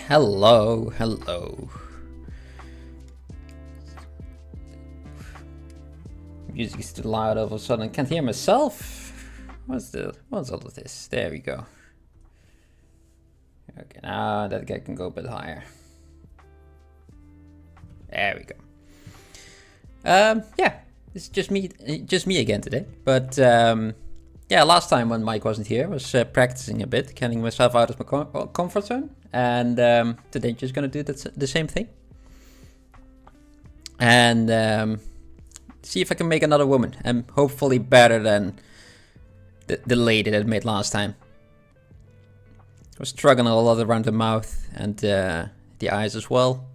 Hello, hello. Music is too loud all of a sudden. I can't hear myself. What's all of this? There we go. Okay, now that guy can go a bit higher. There we go. Yeah, it's just me again today. But yeah, last time when Mike wasn't here, I was practicing a bit, getting myself out of my comfort zone. And today just gonna do the same thing. And see if I can make another woman, and hopefully better than the lady that I made last time. I was struggling a lot around the mouth and the eyes as well.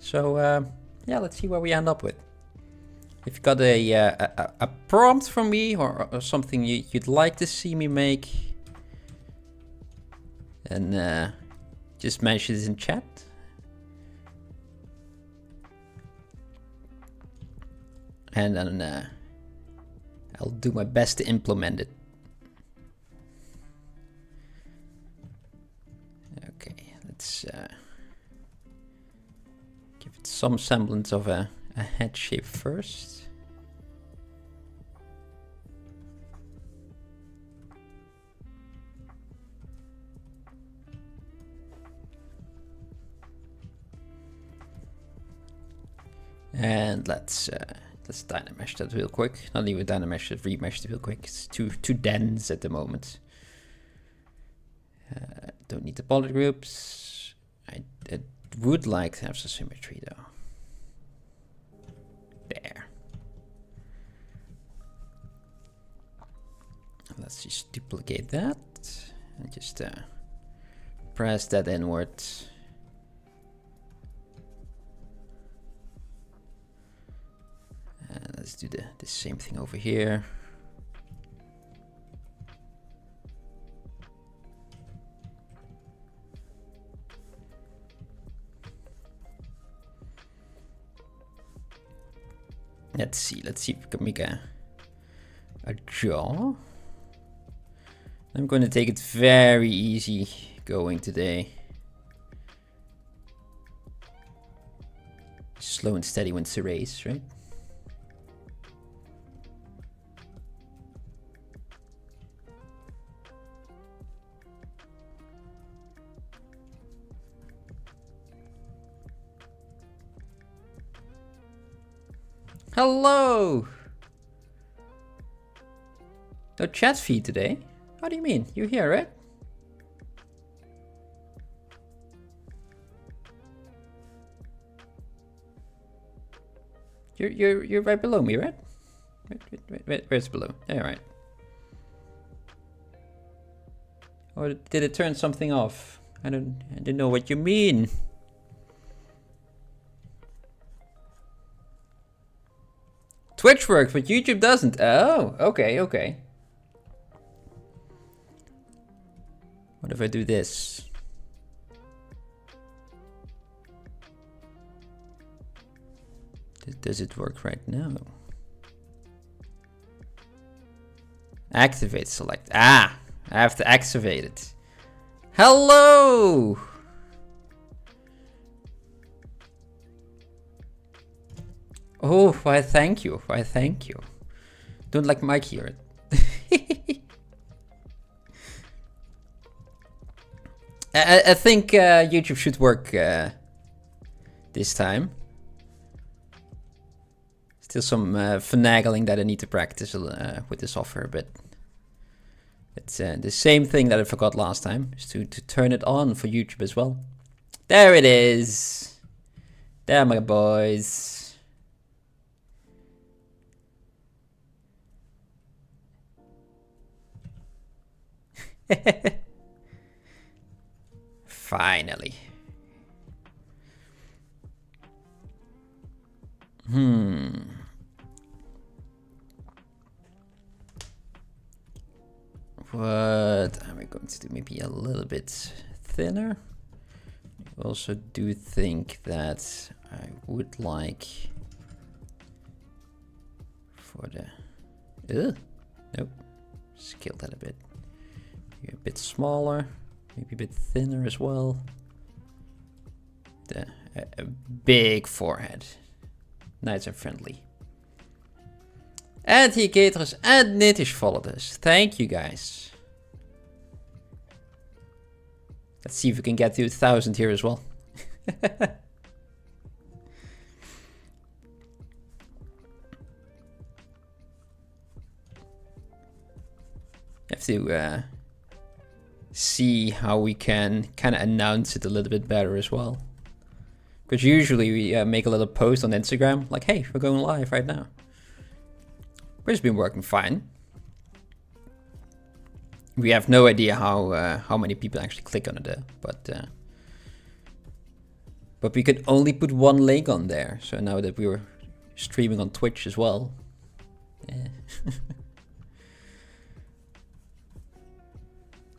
So yeah, let's see what we end up with. If you've got a prompt from me or something you'd like to see me make, then just mention it in chat. And then I'll do my best to implement it. Okay, let's give it some semblance of a head shape first. And let's dynamesh that real quick. Not even dynamesh it, remesh it real quick. It's too dense at the moment. Don't need the polygroups. I would like to have some symmetry though. There. Let's just duplicate that and just press that inward. And let's do the same thing over here. Let's see if we can make a jaw. I'm going to take it very easy going today. Slow and steady wins the race, right? Hello! No chat feed today? How do you mean? You're here, right? You're right below me, right? Where's below? All right. Or did it turn something off? I didn't know what you mean. Twitch works, but YouTube doesn't. Oh, okay. What if I do this? Does it work right now? Activate select. Ah, I have to activate it. Hello! Oh, why thank you. Don't like Mike here. I think YouTube should work this time. Still some finagling that I need to practice with the software, but it's the same thing that I forgot last time, is to turn it on for YouTube as well. There it is. There, my boys. Finally. What am I going to do? Maybe a little bit thinner. I also do think that I would like for the nope, scale that a bit. A bit smaller, maybe a bit thinner as well. A big forehead, nice and friendly. And hier Caterus and Nitish followed us. Thank you guys. Let's see if we can get to 1,000 here as well. Have to see how we can kind of announce it a little bit better as well. Because usually we make a little post on Instagram like, hey, we're going live right now. Which has been working fine. We have no idea how many people actually click on it, but we could only put one link on there. So now that we were streaming on Twitch as well, yeah.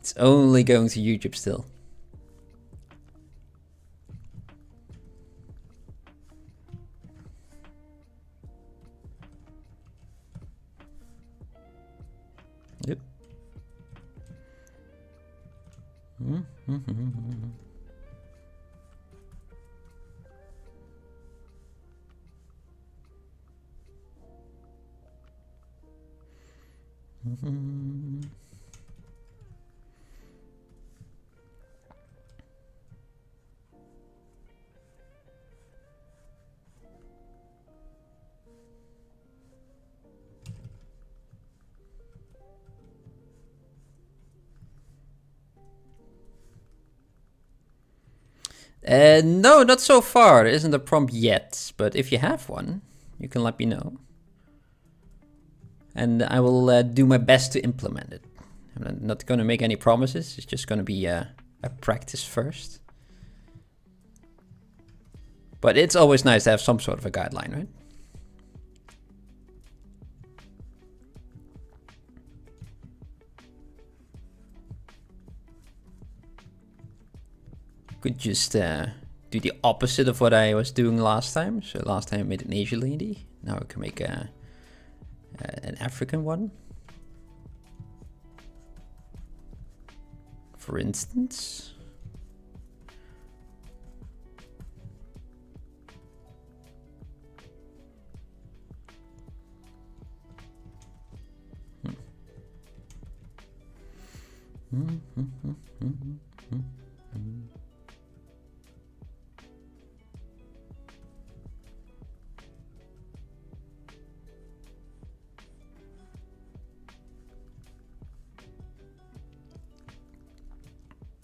It's only going to YouTube still. Yep. No, not so far. There isn't a prompt yet, but if you have one, you can let me know. And I will do my best to implement it. I'm not going to make any promises. It's just going to be a practice first. But it's always nice to have some sort of a guideline, right? Could just do the opposite of what I was doing last time. So last time I made an Asian lady. Now we can make an African one. For instance.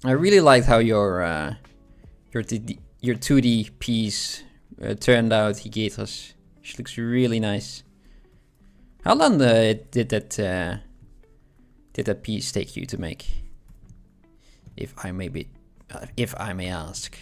I really liked how your 2D piece turned out, Higetras. She looks really nice. How long did that piece take you to make? If I may ask.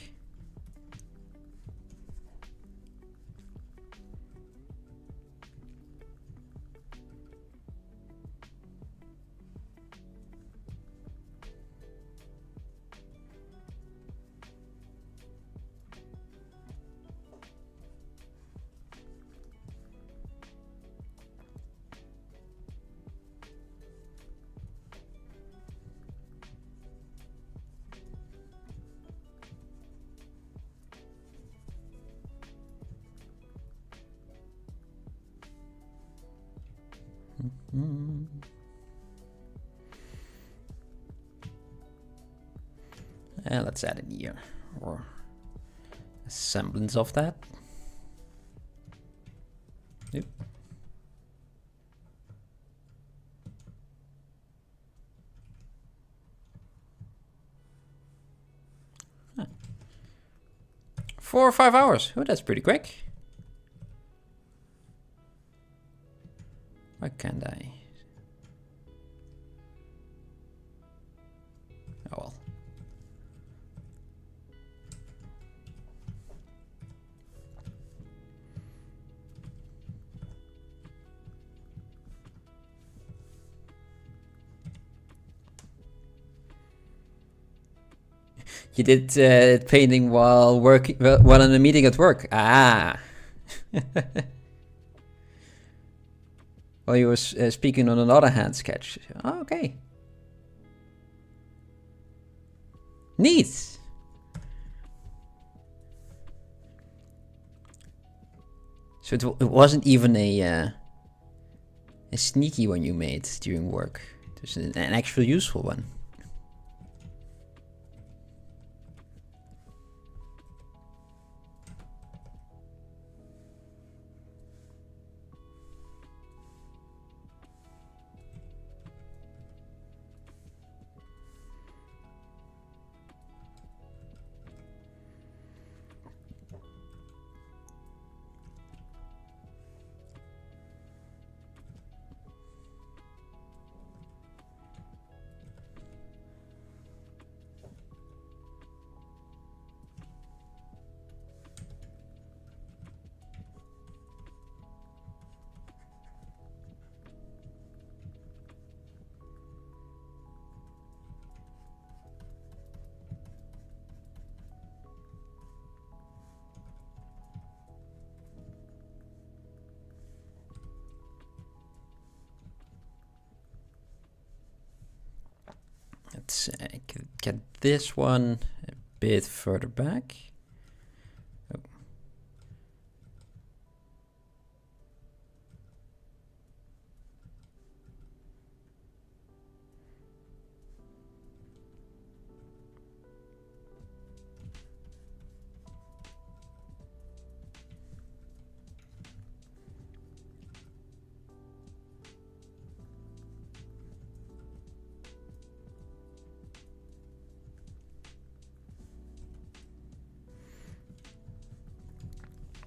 Let's add an ear, or a semblance of that. Yep. Huh. 4 or 5 hours. Oh, that's pretty quick. Why can't I? Oh well. You did painting while working, while in a meeting at work. Ah. While you were speaking on another hand sketch. Oh, okay. Neat. So it wasn't even a sneaky one you made during work. It was an actual useful one. Let's get this one a bit further back. Oh.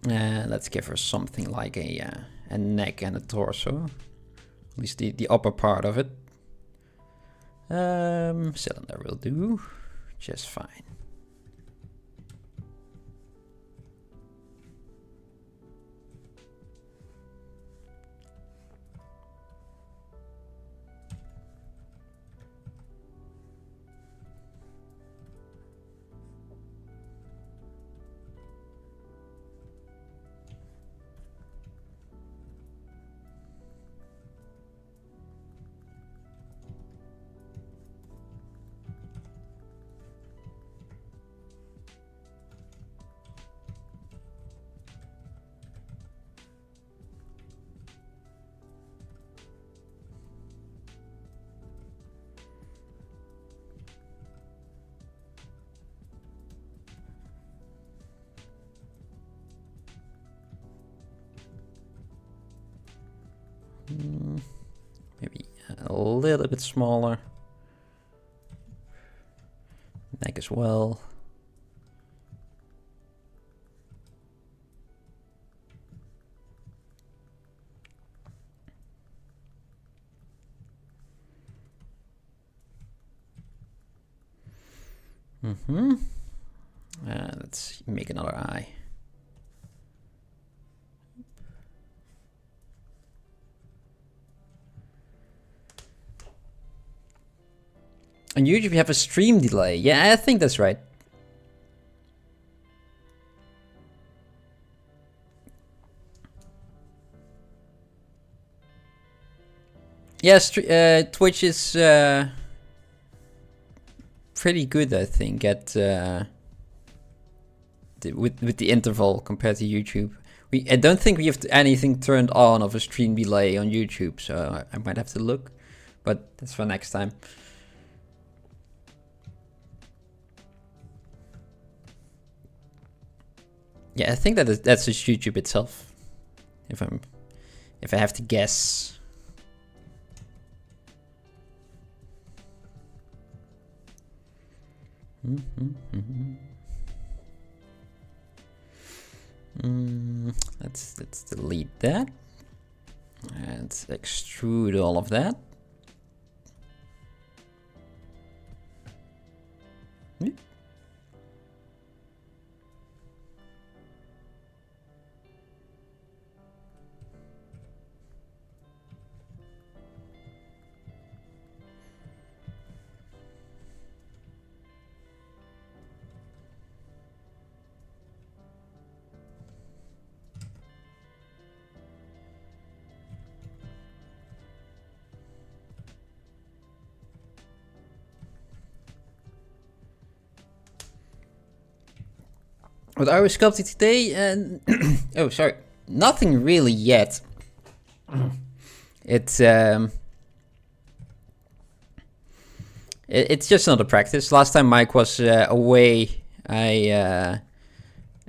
Let's give her something like a neck and a torso. At least the upper part of it. Cylinder will do just fine. little bit smaller. Neck as well. Let's make another eye. On YouTube you have a stream delay. Yeah, I think that's right. Yes, Twitch is pretty good, I think, at with the interval compared to YouTube. I don't think we have anything turned on of a stream delay on YouTube, so I might have to look, but that's for next time. Yeah, I think that's just YouTube itself. If I have to guess. Let's delete that and extrude all of that. What are we sculpting today? Oh, sorry. Nothing really yet. It's just another practice. Last time Mike was away, I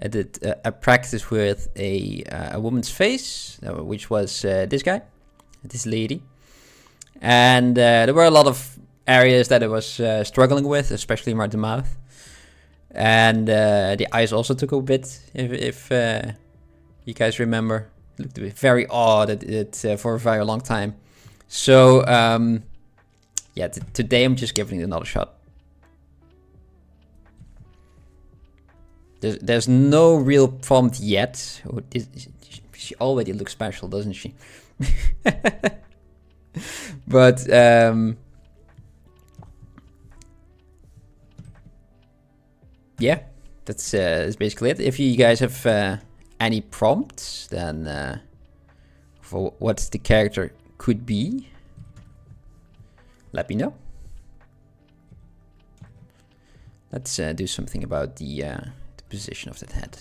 did a practice with a woman's face, which was this guy, this lady. And there were a lot of areas that I was struggling with, especially around the mouth. And the eyes also took a bit, if you guys remember. It looked very odd for a very long time. So, yeah, today I'm just giving it another shot. There's no real prompt yet. Oh, she already looks special, doesn't she? But, yeah, that's basically it. If you guys have any prompts, then for what the character could be, let me know. Let's do something about the position of that head.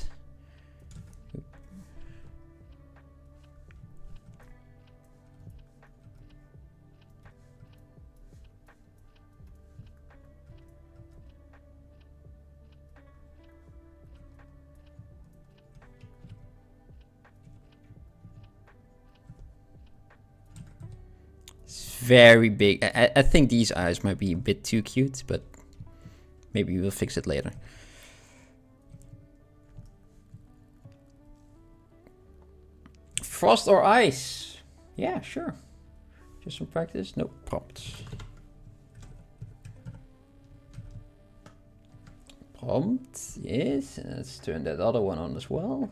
Very big. I think these eyes might be a bit too cute, but maybe we'll fix it later. Frost or ice? Yeah, sure. Just some practice. No prompts. Prompt, yes. Let's turn that other one on as well.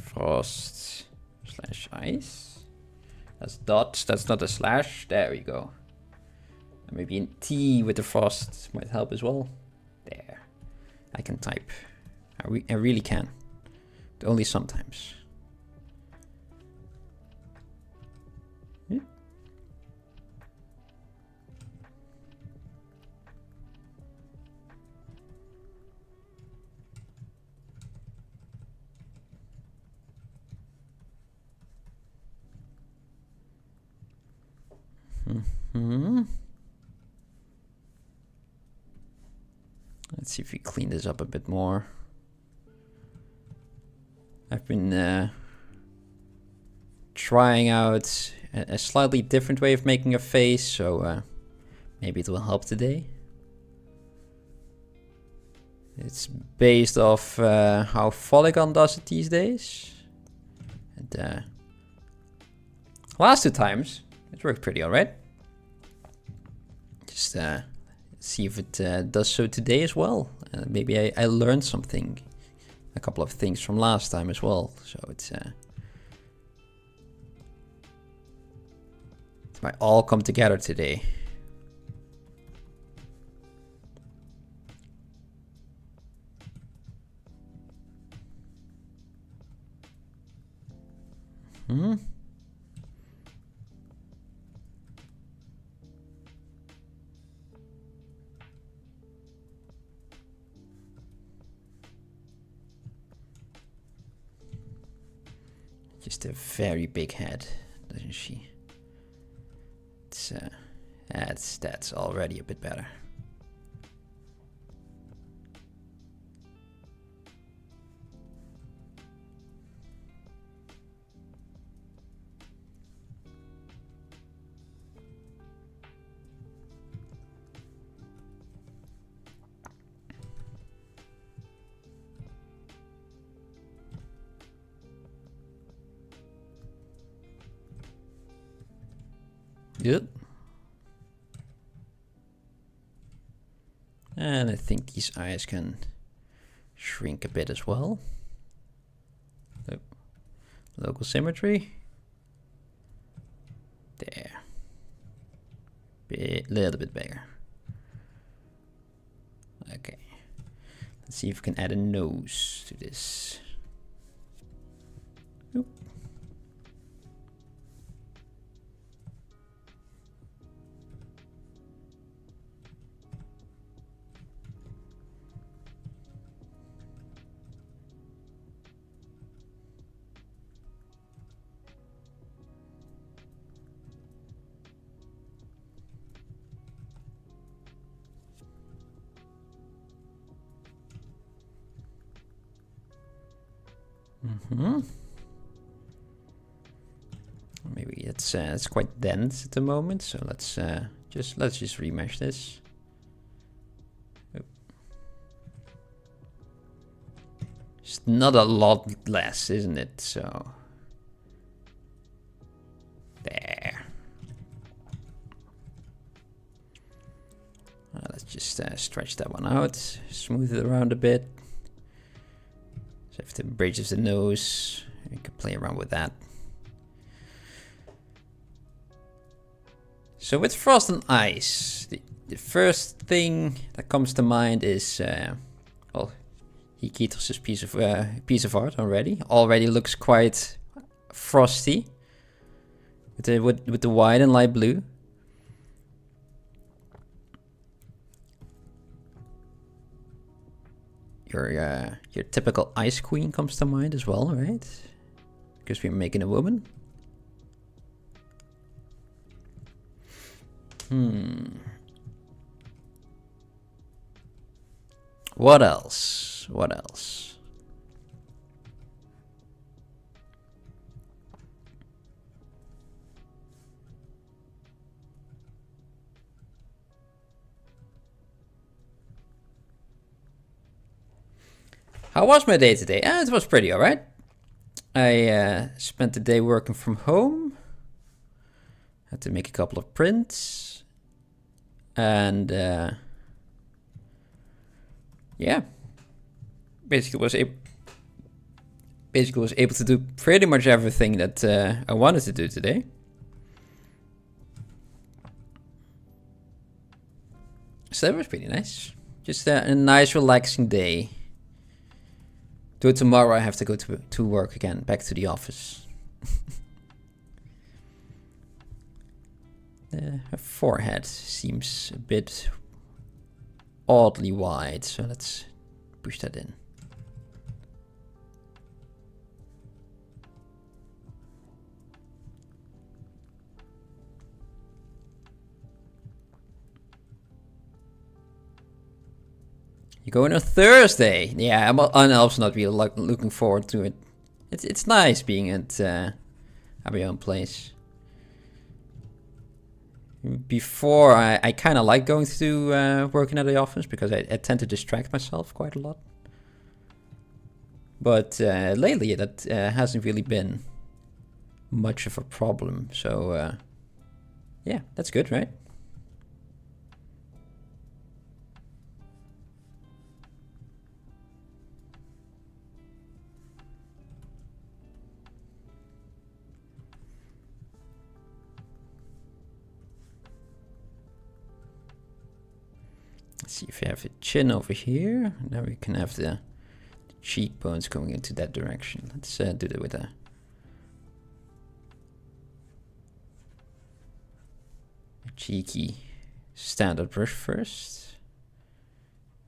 Frost / ice. That's dots, that's not a slash. There we go. And maybe in T with the frost might help as well. There. I can type. I really can. But only sometimes. Yeah. Let's see if we clean this up a bit more. I I've been trying out a slightly different way of making a face, so maybe it will help today. It's based off how Polygon does it these days. And last 2 times, it worked pretty alright. Just see if it does so today as well. Maybe I learned something, a couple of things from last time as well. So it might all come together today. Just a very big head, doesn't she? It's that's already a bit better. Good. And I think these eyes can shrink a bit as well. So, local symmetry. There. Little bit bigger. Okay. Let's see if we can add a nose to this. Oop. Maybe it's quite dense at the moment, so let's just remesh this. Oh. It's not a lot less, isn't it? So there. Let's just stretch that one out, smooth it around a bit. So if the bridge of the nose, we can play around with that. So with frost and ice, the first thing that comes to mind is, well, Hikitos' piece of art already looks quite frosty with the white and light blue. Your typical ice queen comes to mind as well, right? Because we're making a woman. What else? What else? How was my day today? It was pretty alright. I spent the day working from home. Had to make a couple of prints. And yeah. Basically was able to do pretty much everything that I wanted to do today. So that was pretty nice. Just a nice relaxing day. Do it tomorrow, I have to go to work again, back to the office. Her forehead seems a bit oddly wide, so let's push that in. You're going on Thursday. Yeah, I'm also not really looking forward to it. It's nice being at my own place. Before, I kind of like going to working at the office because I tend to distract myself quite a lot. But lately, that hasn't really been much of a problem. So yeah, that's good, right? Let's see if we have a chin over here. Now we can have the cheekbones going into that direction. Let's do that with a cheeky standard brush first.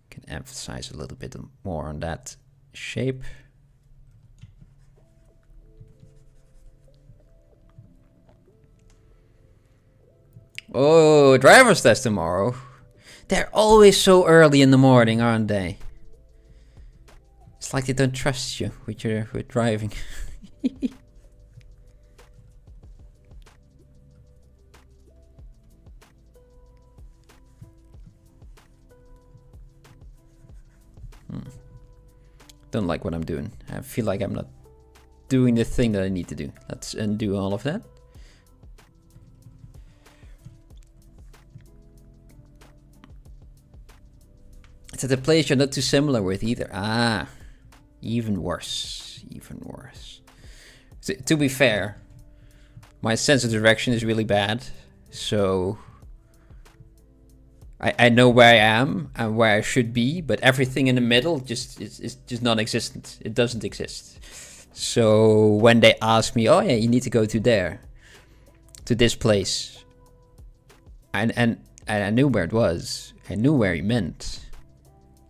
Can emphasize a little bit more on that shape. Oh, driver's test tomorrow. They're always so early in the morning, aren't they? It's like they don't trust you with driving. Don't like what I'm doing. I feel like I'm not doing the thing that I need to do. Let's undo all of that. It's at a place you're not too similar with either. Ah, even worse. Even worse. So, to be fair, my sense of direction is really bad. So I know where I am and where I should be, but everything in the middle just is just non-existent. It doesn't exist. So when they ask me, oh yeah, you need to go to there, to this place, and I knew where it was. I knew where he meant.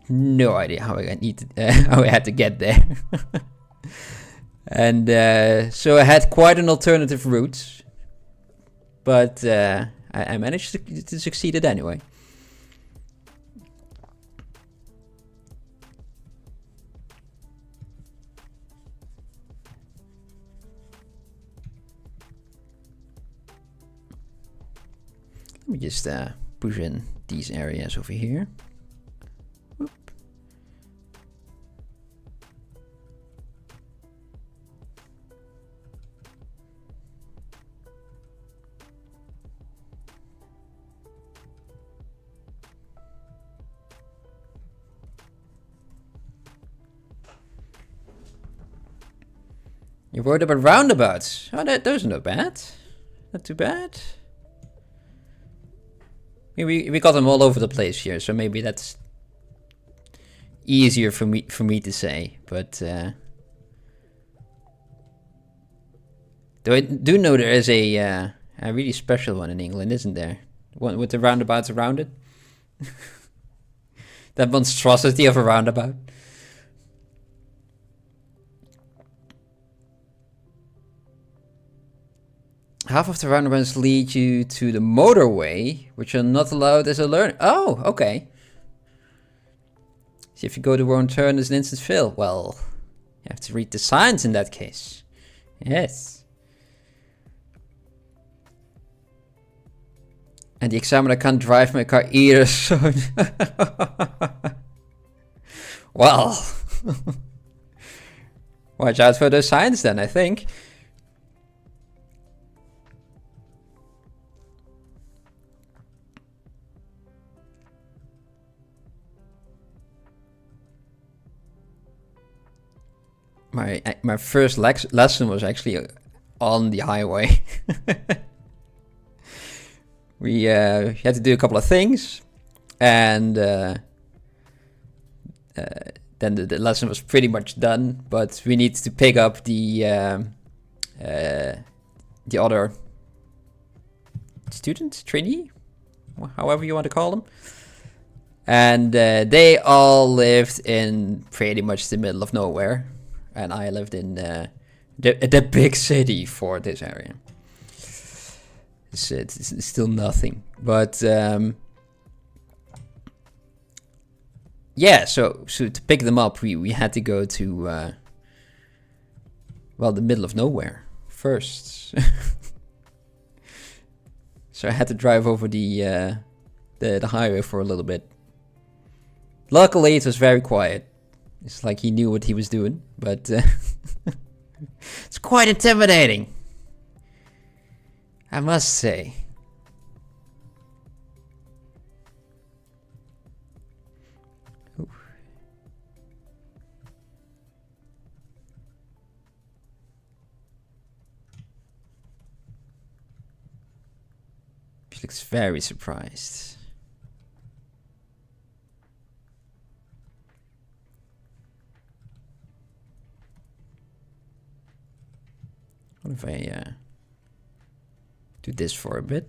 No idea how how I had to get there. And so I had quite an alternative route, but I managed to succeed it anyway. Let me just push in these areas over here. Whoop. You're worried about roundabouts? Oh, those are not bad. Not too bad. We got them all over the place here, so maybe that's easier for me to say. But though I do know there is a really special one in England, isn't there? One with the roundabouts around it. That monstrosity of a roundabout. Half of the roundabouts lead you to the motorway, which are not allowed as a learner. Oh, okay. So if you go to wrong turn, there's an instant fail. Well, you have to read the signs in that case. Yes. And the examiner can't drive my car either, so... Well... Watch out for those signs then, I think. My first lesson was actually on the highway. We had to do a couple of things, and then the lesson was pretty much done. But we need to pick up the other student, trainee, however you want to call them. And they all lived in pretty much the middle of nowhere. And I lived in the big city for this area. It's still nothing. But yeah, so to pick them up, we had to go to well, the middle of nowhere first. So I had to drive over the highway for a little bit. Luckily, it was very quiet. It's like he knew what he was doing, but it's quite intimidating, I must say. Ooh. She looks very surprised. What if I do this for a bit?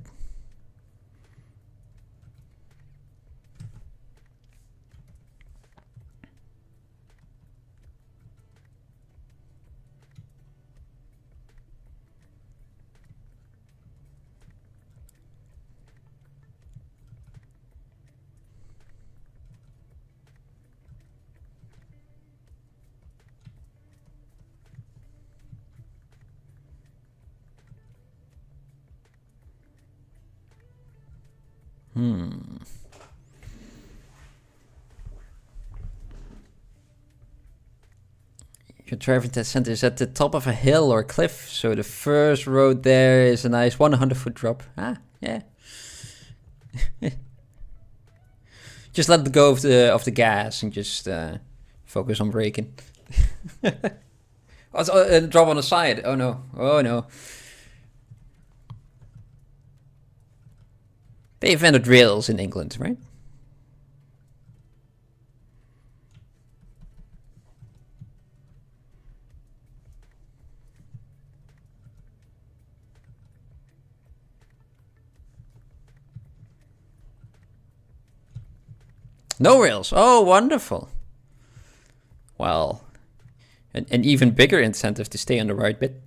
Your driving test center is at the top of a hill or cliff, so the first road there is a nice 100-foot drop. Ah, yeah. Just let go of the gas and just focus on braking. Oh, it's a drop on the side. Oh no! Oh no! They invented rails in England, right? No rails. Oh, wonderful. Well, an even bigger incentive to stay on the right bit.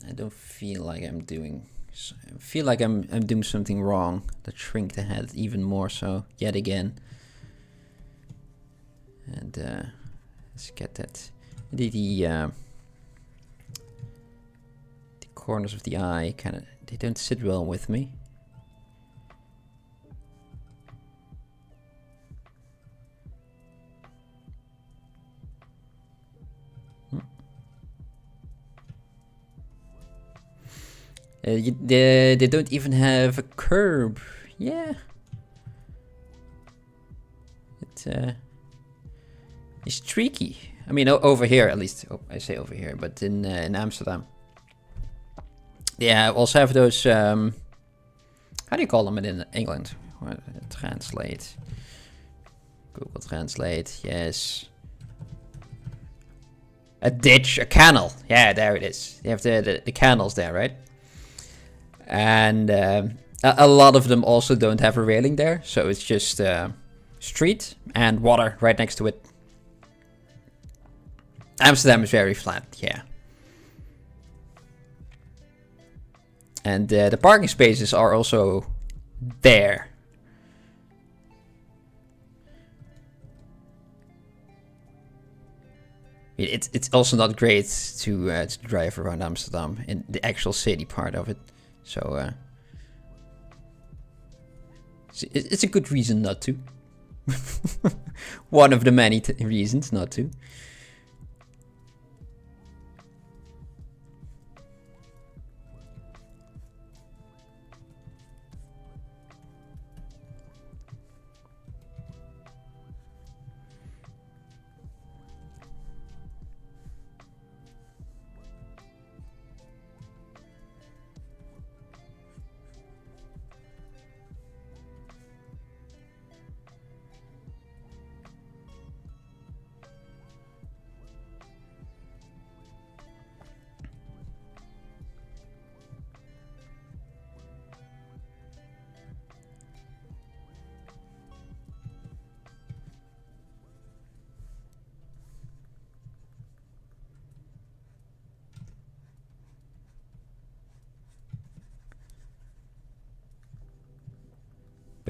I don't feel like I'm doing. I feel like I'm doing something wrong. Let's shrink the head even more so yet again. And let's get that. The corners of the eye kind of, they don't sit well with me. They don't even have a curb. Yeah. It's tricky. I mean, over here at least. Oh, I say over here, but in Amsterdam. Yeah, also have those. How do you call them in England? Translate. Google Translate. Yes. A ditch, a canal. Yeah, there it is. You have the canals there, right? And a lot of them also don't have a railing there, so it's just street and water right next to it. Amsterdam is very flat, yeah. And the parking spaces are also there. It's also not great to drive around Amsterdam in the actual city part of it. So it's a good reason not to. One of the many reasons not to.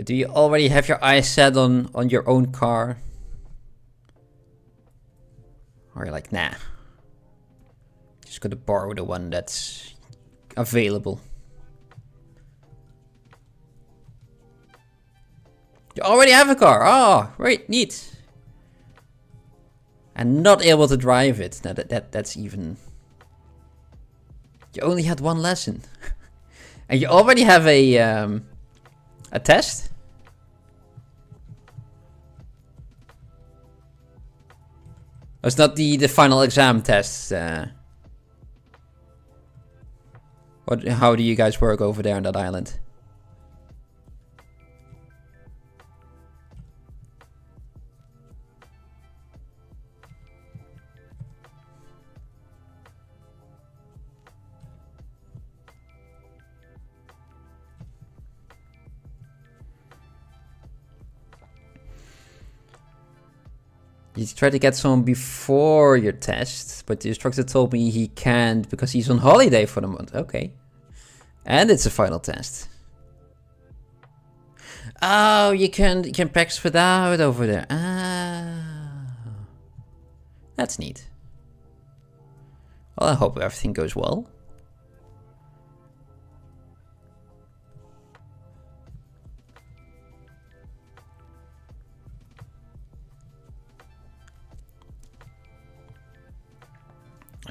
But do you already have your eyes set on your own car? Or you're like, nah. Just gonna borrow the one that's available. You already have a car. Oh, great, neat. And not able to drive it. Now that's even... You only had one lesson. And you already have a test? Oh, it's not the final exam test. How do you guys work over there on that island? You try to get someone before your test, but the instructor told me he can't because he's on holiday for the month. Okay. And it's a final test. Oh, you can practice without over there. Ah. That's neat. Well, I hope everything goes well.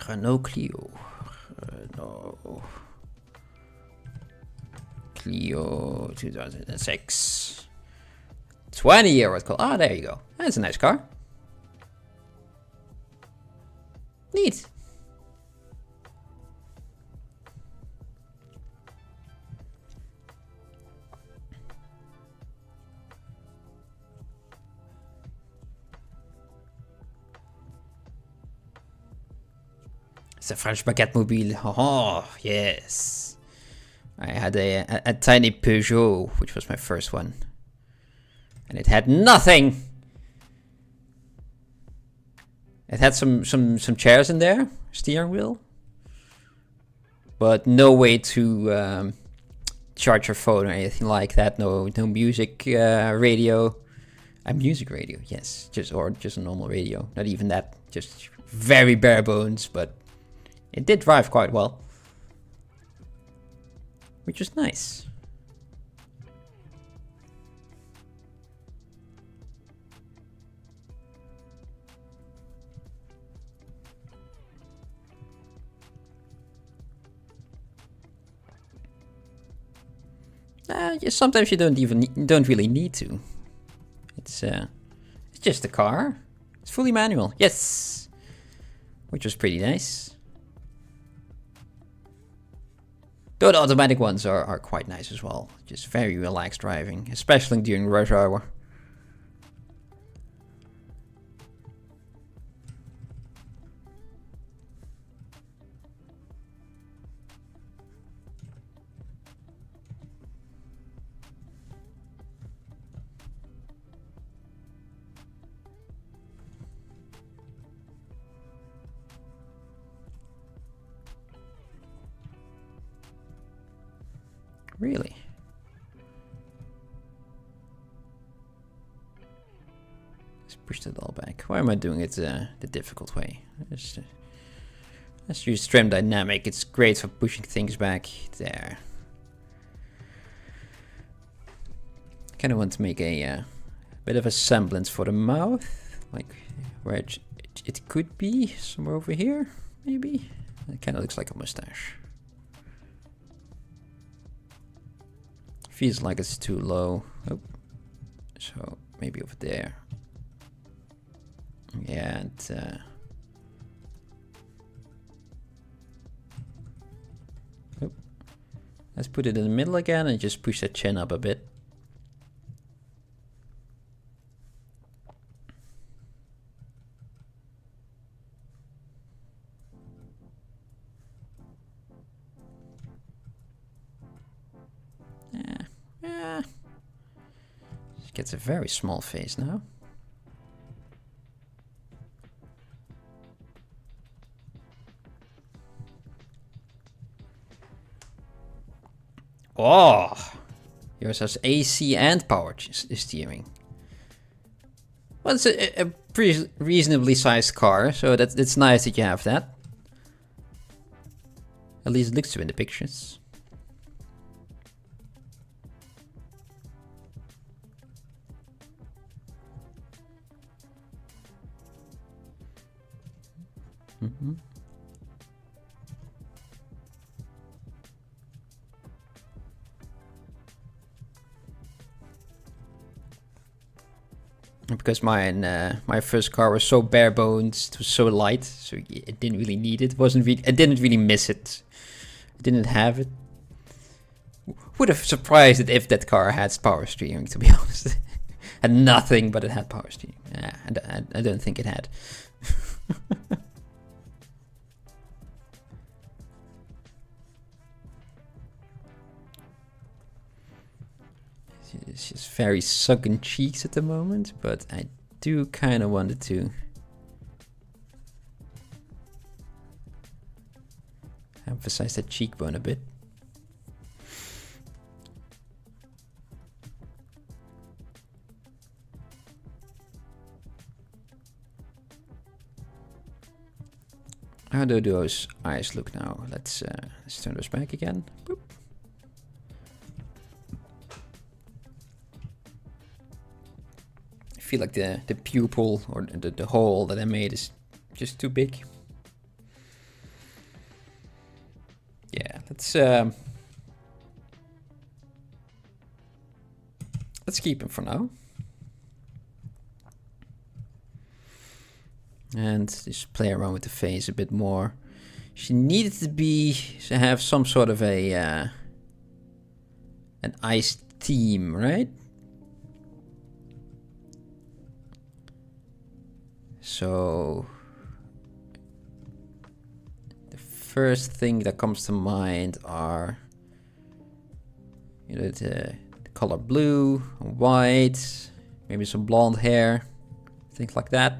Renault Clio. Renault Clio 2006. 20-year-old car. Ah, there you go. That's a nice car. Neat. It's a French baguette mobile. Oh, yes. I had a tiny Peugeot, which was my first one. And it had nothing. It had some chairs in there, steering wheel. But no way to charge your phone or anything like that. No music radio. A music radio, yes. Just a normal radio. Not even that. Just very bare bones, but it did drive quite well. Which is nice. Sometimes you don't really need to. It's just a car. It's fully manual. Yes. Which was pretty nice. Though the automatic ones are quite nice as well. Just very relaxed driving, especially during rush hour. Really? Let's push that all back. Why am I doing it the difficult way? Let's use trim dynamic. It's great for pushing things back. There. Kind of want to make a bit of a semblance for the mouth, like where it could be somewhere over here, maybe. It kind of looks like a mustache. Feels like it's too low. Oh. So maybe over there. Yeah, and oh. Let's put it in the middle again and just push that chin up a bit. Gets a very small face now. Oh, Yours has AC and power steering. Well, it's a pretty reasonably sized car, so it's nice that you have that. At least it looks to in the pictures. Mm-hmm. Because my first car was so bare bones, it was so light, so it didn't really need it. I didn't really miss it. I didn't have it. Would have surprised it if that car had power steering, to be honest. Had nothing, but it had power steering. Yeah, I don't think it had. She's very sunken cheeks at the moment, but I do kind of wanted to emphasize that cheekbone a bit. How do those eyes look now? Let's turn those back again. Boop. I feel like the pupil or the hole that I made is just too big. Yeah, let's keep him for now. And just play around with the face a bit more. She needed to have some sort of an ice theme, right? So the first thing that comes to mind are, you know, the color blue, white, maybe some blonde hair, things like that.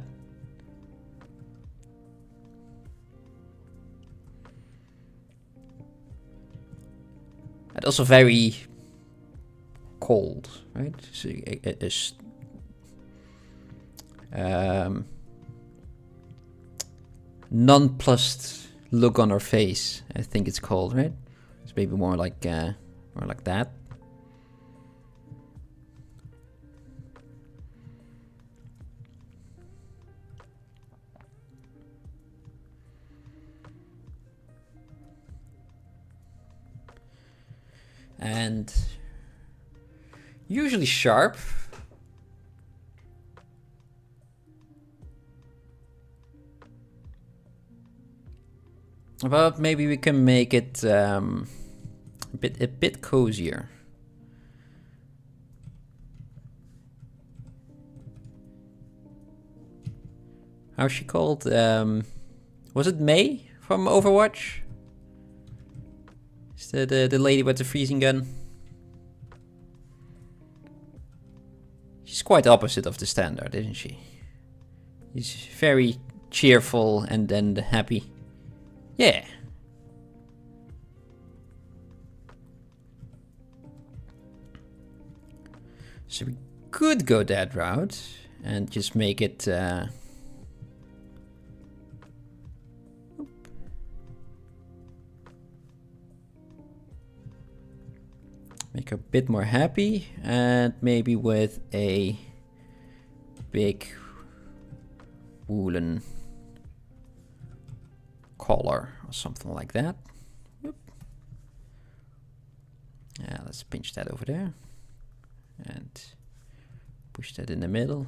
And also very cold, right? So nonplussed look on her face, I think it's called, right? It's maybe more like that. And usually sharp. But maybe we can make it a bit cozier. How's she called? Was it May from Overwatch? Is the lady with the freezing gun? She's quite opposite of the standard, isn't she? She's very cheerful and then happy. Yeah. So we could go that route and just make it make her a bit more happy, and maybe with a big woolen collar or something like that. Whoop. Yeah, let's pinch that over there and push that in the middle.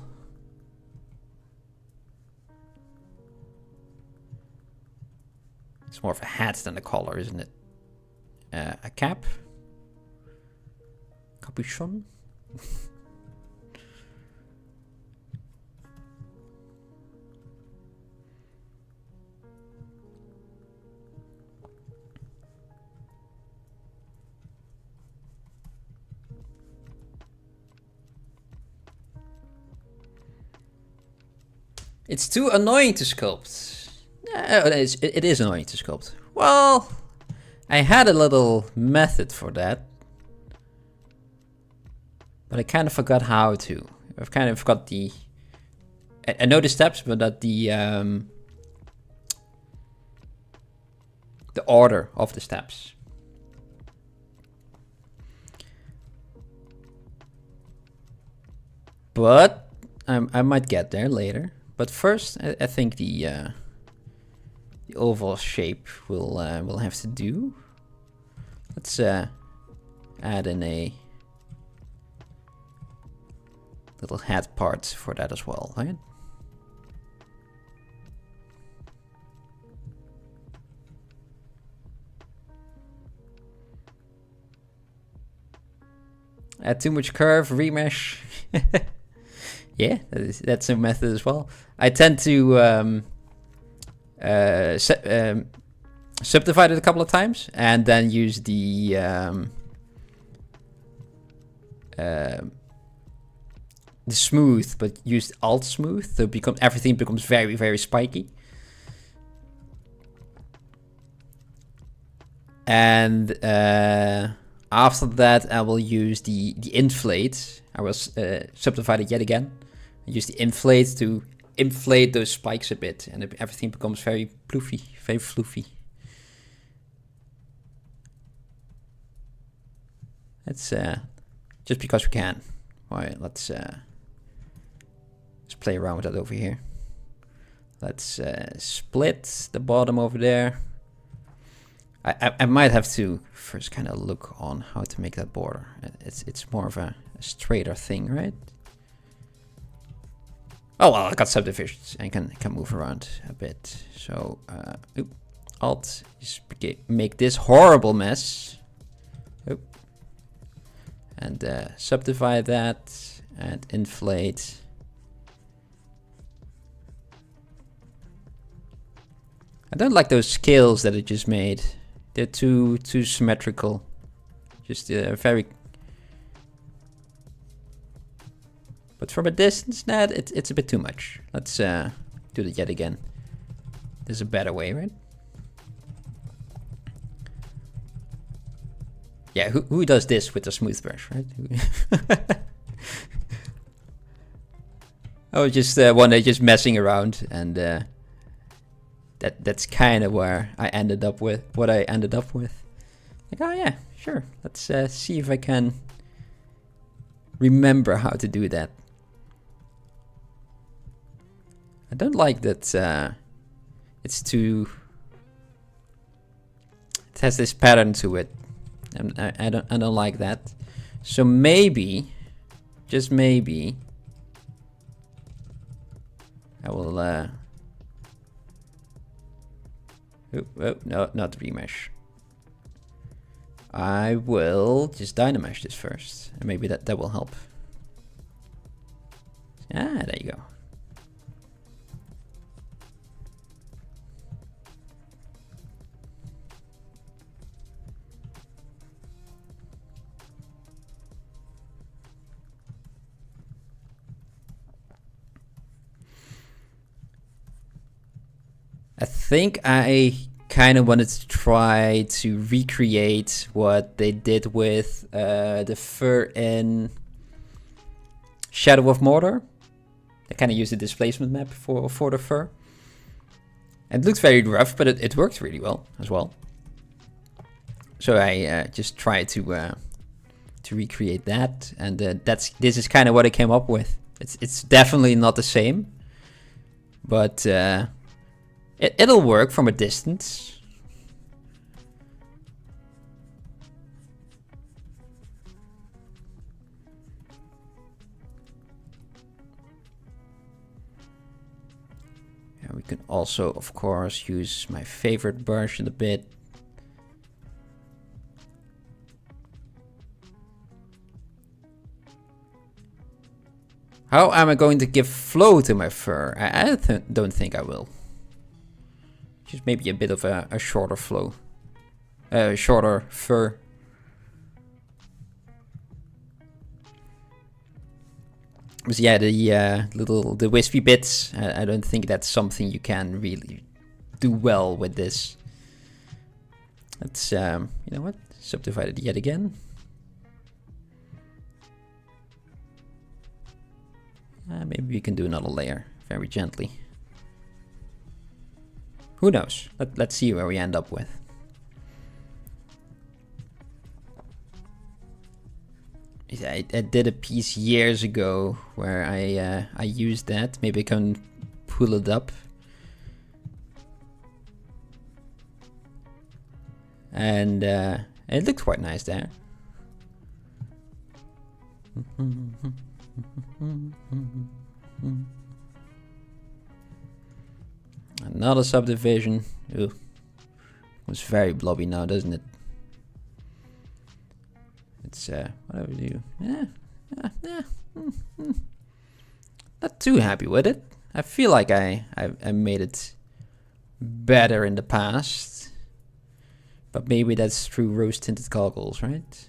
It's more of a hat than a collar, isn't it? A cap. Capuchon. It's too annoying to sculpt. It is annoying to sculpt. Well, I had a little method for that. but I kind of forgot how to. I've kind of forgot the... I know the steps, but not the order of the steps. But I might get there later. But first, I think the oval shape will have to do. Let's add in a little head part for that as well, right? Add too much curve, remesh. Yeah, that's a method as well. I tend to subdivide it a couple of times and then use the smooth, but use alt smooth, so everything becomes very, very spiky. And after that, I will use the inflate. I will subdivide it yet again. Use the inflate to inflate those spikes a bit, and everything becomes very floofy, very floofy. That's just because we can. All right, let's play around with that over here. Let's split the bottom over there. I might have to first kind of look on how to make that border. It's more of a straighter thing, right? Oh well, I got subdivisions and can move around a bit. So Alt, just make this horrible mess. Oop. And subdivide that and inflate. I don't like those scales that it just made. They're too symmetrical. Just very. But from a distance, it's a bit too much. Let's do it yet again. There's a better way, right? Yeah, who does this with a smooth brush, right? I was just one day just messing around, and that's kind of where I ended up with what I ended up with. Like, oh yeah, sure. Let's see if I can remember how to do that. I don't like that it's too... It has this pattern to it. And I don't like that. So maybe, just maybe, I will oh, no, not remesh. I will just dynamesh this first, and maybe that will help. Ah, there you go. I think I kind of wanted to try to recreate what they did with the fur in Shadow of Mordor. They kind of used a displacement map for the fur. And it looks very rough, but it works really well as well. So I just tried to recreate that, and this is kind of what I came up with. It's definitely not the same, but it'll work from a distance. Yeah, we can also, of course, use my favorite version a bit. How am I going to give flow to my fur? I don't think I will. Just maybe a bit of a shorter flow. Shorter fur. But yeah, the wispy bits, I don't think that's something you can really do well with this. Let's, you know what? Subdivide it yet again. Maybe we can do another layer very gently. Who knows? Let's see where we end up with. I did a piece years ago where I used that. Maybe I can pull it up. And it looked quite nice there. Another subdivision. Ooh. It's very blobby now, doesn't it? It's what do we do? Not too happy with it. I feel like I made it better in the past. But maybe that's through rose tinted goggles, right?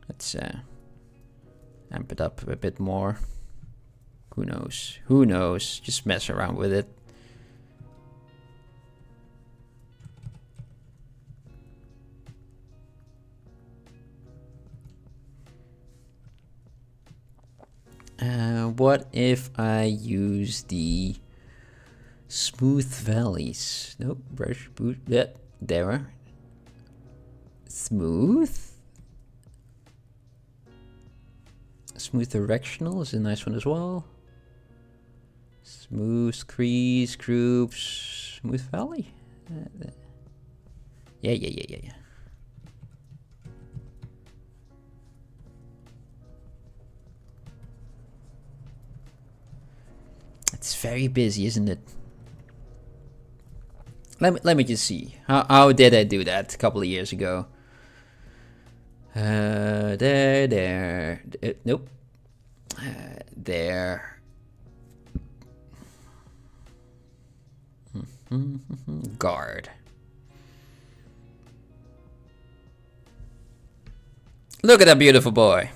Let's amp it up a bit more. Who knows? Who knows? Just mess around with it. What if I use the smooth valleys? Nope, brush, boot, yeah, there. Smooth. Smooth directional is a nice one as well. Smooth crease, groups, smooth valley. Yeah. It's very busy, isn't it? Let me just see. How did I do that a couple of years ago? There. Nope. There. Guard. Look at that beautiful boy.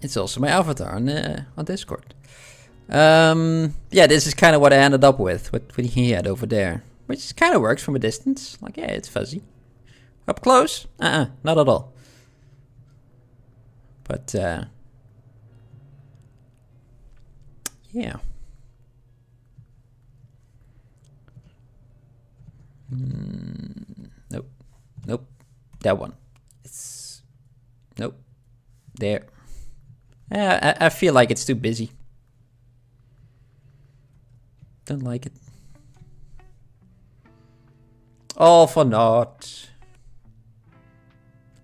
It's also my avatar on Discord. Yeah, this is kind of what I ended up with. What he had over there, which kind of works from a distance. Like, yeah, it's fuzzy. Up close, not at all. But yeah. Nope. That one. It's nope. There. I feel like it's too busy. Don't like it. All for naught.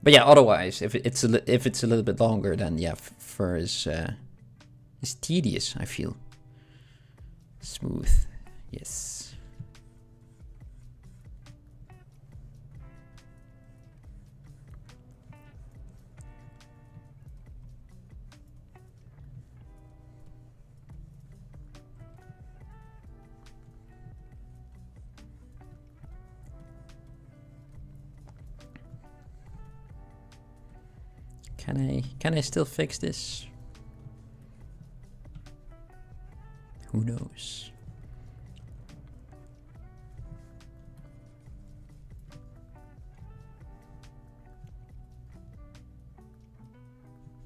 But yeah, otherwise, if it's a little bit longer, then yeah, fur is tedious. I feel smooth. Yes. Can I still fix this? Who knows?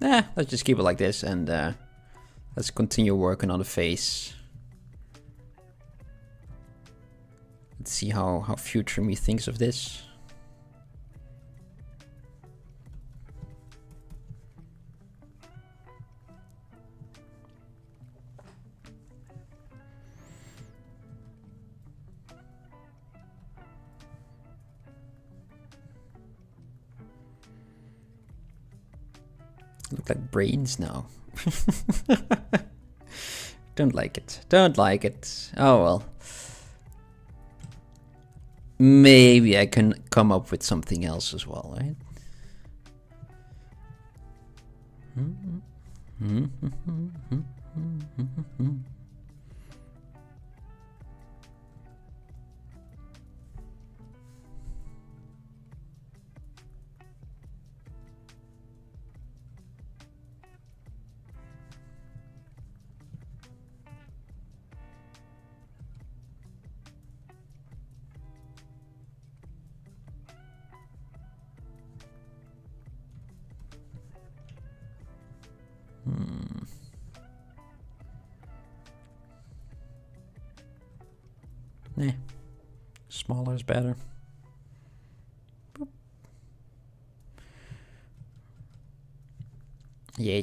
Let's just keep it like this and let's continue working on the face. Let's see how future me thinks of this. Look like brains now. Don't like it. Don't like it. Oh well. Maybe I can come up with something else as well, right? Smaller is better. Boop. Yeah.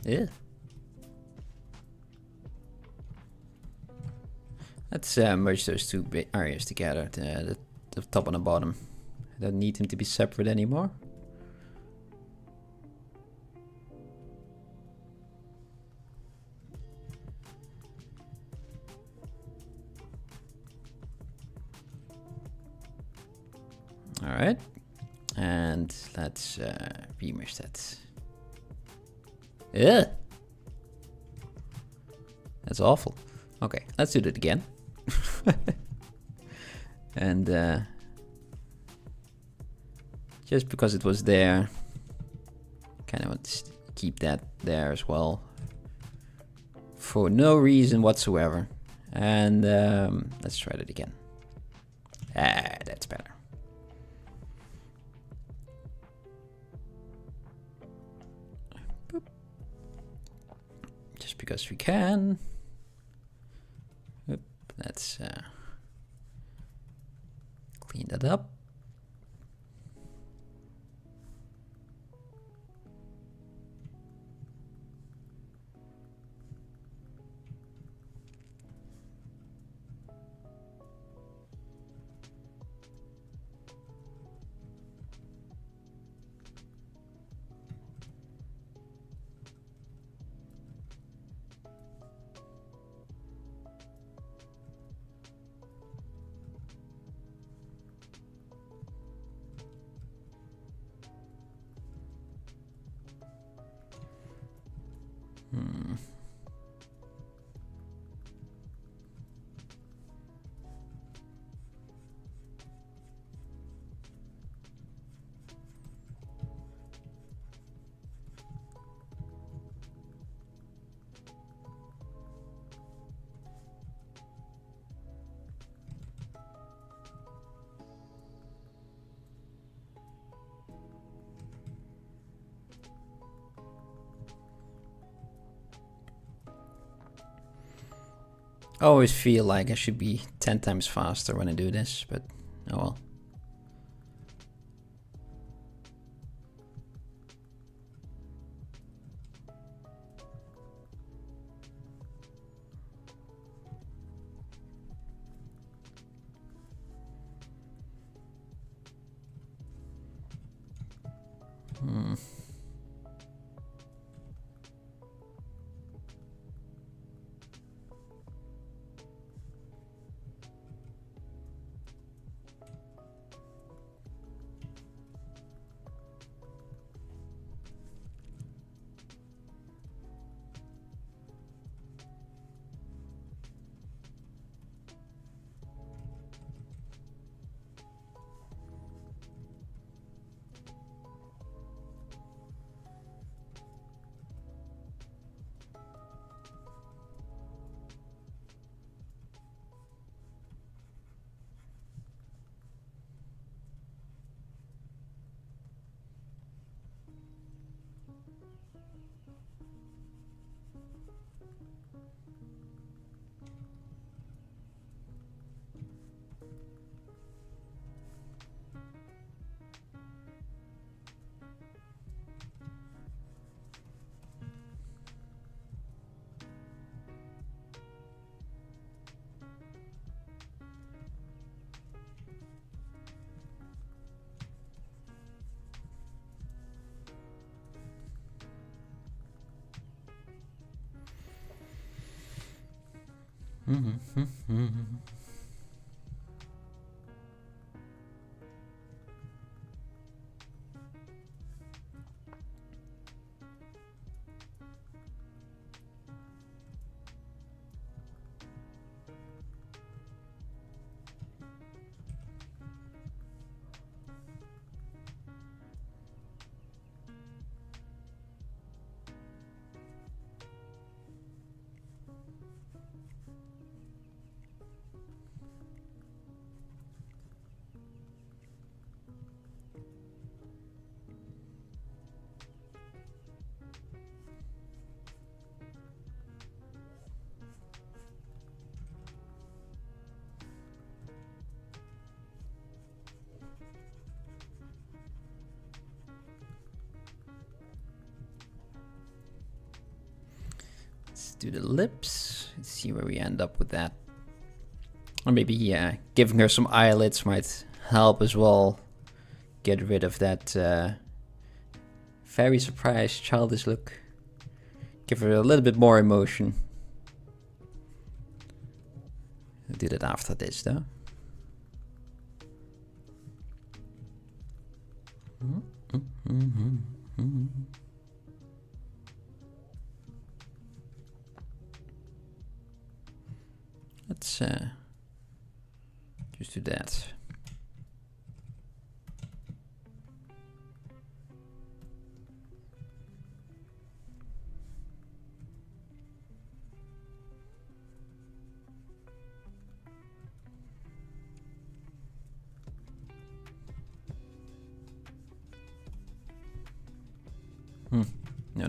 Yeah. Let's merge those two areas together, the top and the bottom. I don't need them to be separate anymore. Alright, and let's remesh that. Yeah, that's awful. Okay, let's do that again. And just because it was there, kind of want to keep that there as well for no reason whatsoever. And let's try that again. Ah, that's better. Boop. Just because we can. Oop. Let's clean that up. I always feel like I should be 10 times faster when I do this, but oh well. Let's do the lips. Let's see where we end up with that. Or maybe, yeah, giving her some eyelids might help as well. Get rid of that very surprised, childish look. Give her a little bit more emotion. I'll do that after this, though. Let's just do that. No.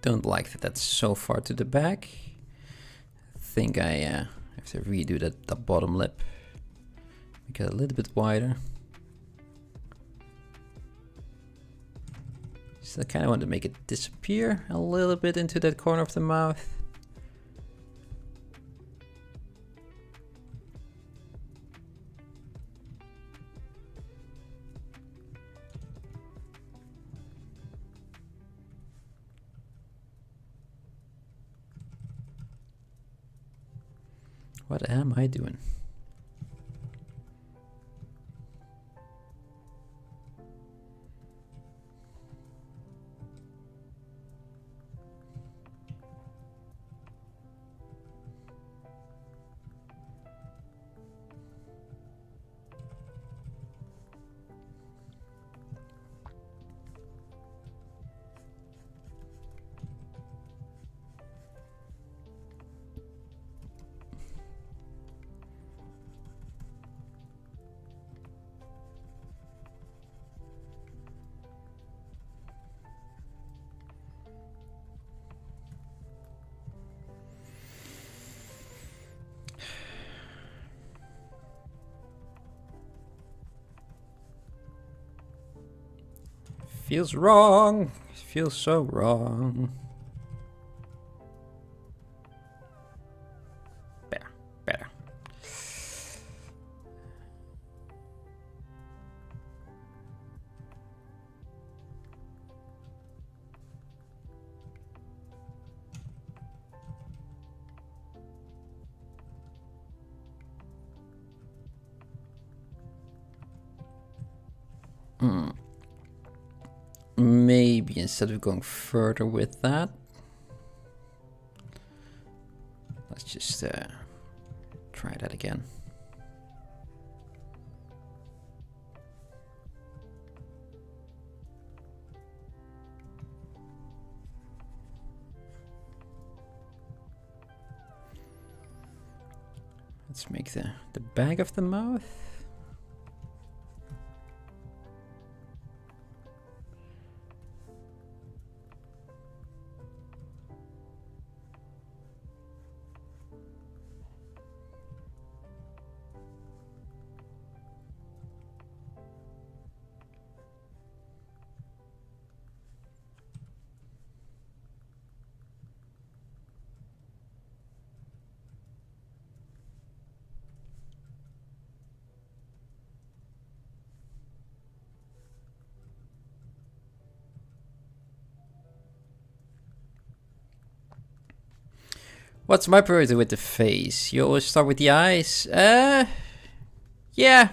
Don't like that that's so far to the back. I think I have to redo the bottom lip. Make it a little bit wider. Still kind of want to make it disappear a little bit into that corner of the mouth. What am I doing? Feels wrong. Feels so wrong. Better. Maybe instead of going further with that, let's just try that again. Let's make the back of the mouth. What's my priority with the face? You always start with the eyes? Yeah.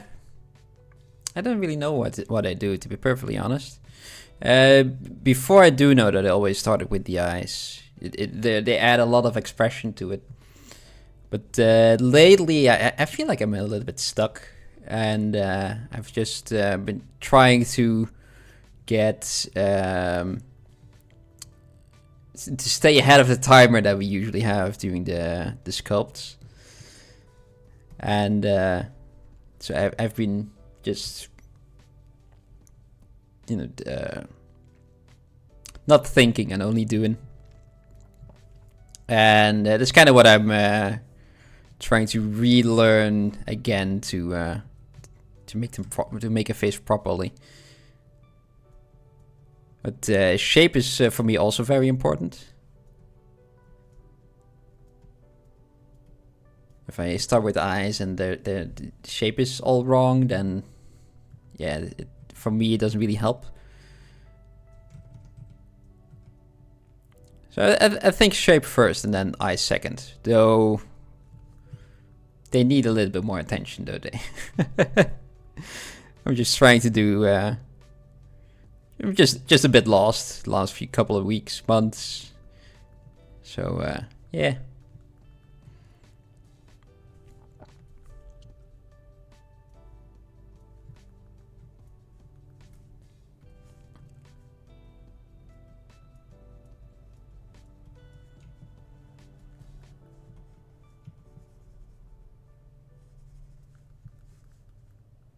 I don't really know what I do, to be perfectly honest. Before I do know that I always started with the eyes. They add a lot of expression to it. But lately, I feel like I'm a little bit stuck. And I've just been trying to get... to stay ahead of the timer that we usually have during the sculpts. And so I've been just, you know, not thinking and only doing. And that's kind of what I'm trying to relearn again to make a face properly. But shape is for me also very important. If I start with eyes and the shape is all wrong, then yeah, for me it doesn't really help. So I think shape first and then eyes second, though they need a little bit more attention, don't they? I'm just trying to do... I'm just a bit lost last few couple of weeks, months. So yeah.